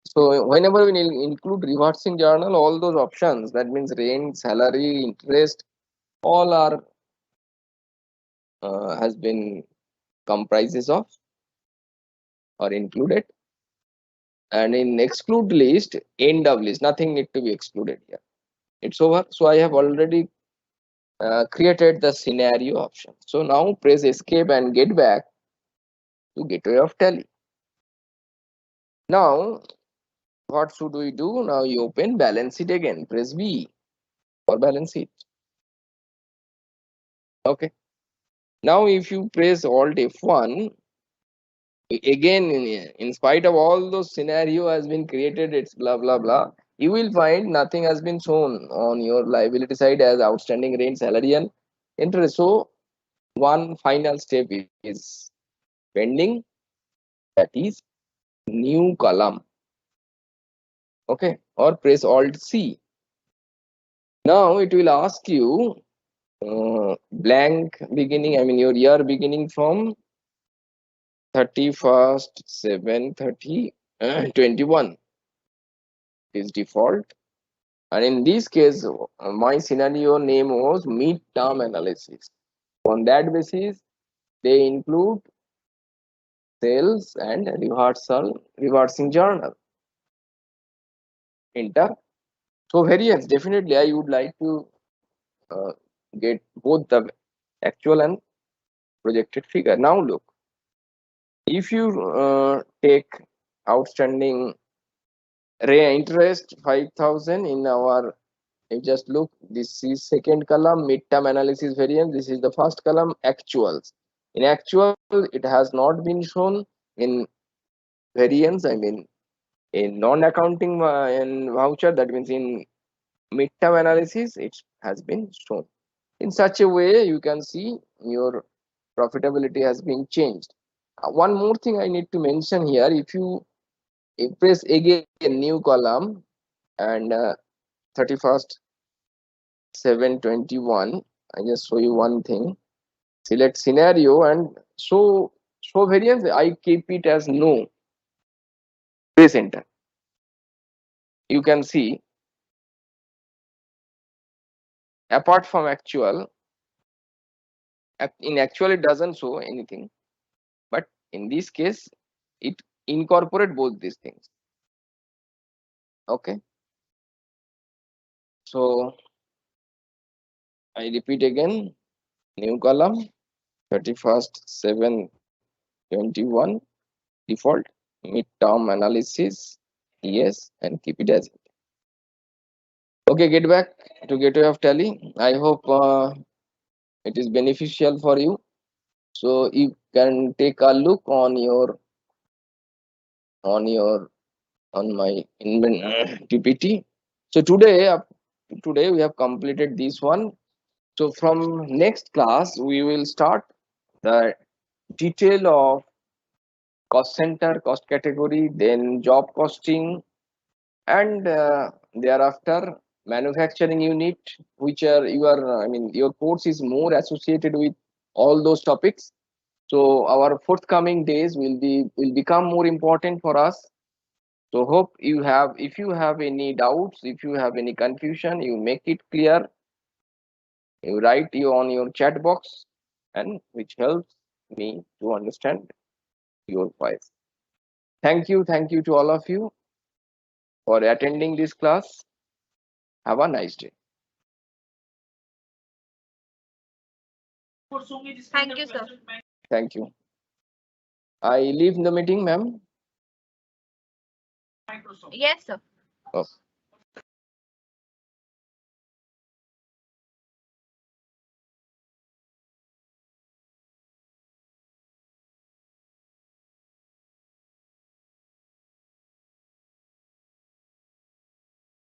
[SPEAKER 2] So whenever we include reversing journal, all those options, that means rent, salary, interest, all are has been comprises of or included. And in exclude list, end of list, nothing need to be excluded here. It's over. So I have already created the scenario option. So now press escape and get back to gateway of Tally. Now what should we do? Now you open balance sheet again. Press V for balance sheet. Okay. Now if you press Alt F1, again in spite of all those scenario has been created, it's blah blah blah, you will find nothing has been shown on your liability side as outstanding rent, salary and interest. So one final step is pending, that is new column. Okay, or press Alt C. Now it will ask you blank beginning, I mean your year beginning from 31st 7/30 21 is default. And in this case, my scenario name was mid-term analysis. On that basis, they include sales and reversing journal. Enter. So variance, definitely I would like to get both the actual and projected figure. Now look, if you take outstanding interest 5,000 in our, you just look, this is second column mid-term analysis variance, this is the first column actuals. In actual it has not been shown. In variance, I mean in non-accounting and voucher, that means in mid-term analysis it has been shown. In such a way you can see your profitability has been changed. One more thing I need to mention here, if you press again new column and 31st 7/21, I just show you one thing. Select scenario and show variance, I keep it as no. Press enter. You can see apart from actual, in actual it doesn't show anything, but in this case it incorporate both these things. Okay, so I repeat again, new column 31st 7/21 default, mid-term analysis yes, and keep it as it. Okay, get back to gateway of Tally. I hope it is beneficial for you. So you can take a look on your on my PPT. So today we have completed this one. So from next class we will start the detail of cost center, cost category, then job costing, and thereafter manufacturing unit, which are your, I mean your course is more associated with all those topics. So our forthcoming days will become more important for us. So hope you have, if you have any doubts, if you have any confusion, you make it clear. You write you on your chat box, and which helps me to understand your voice. Thank you to all of you for attending this class. Have a nice day.
[SPEAKER 1] Thank you, sir.
[SPEAKER 2] Thank you. I leave the meeting, ma'am.
[SPEAKER 1] Yes, sir.
[SPEAKER 2] Oh.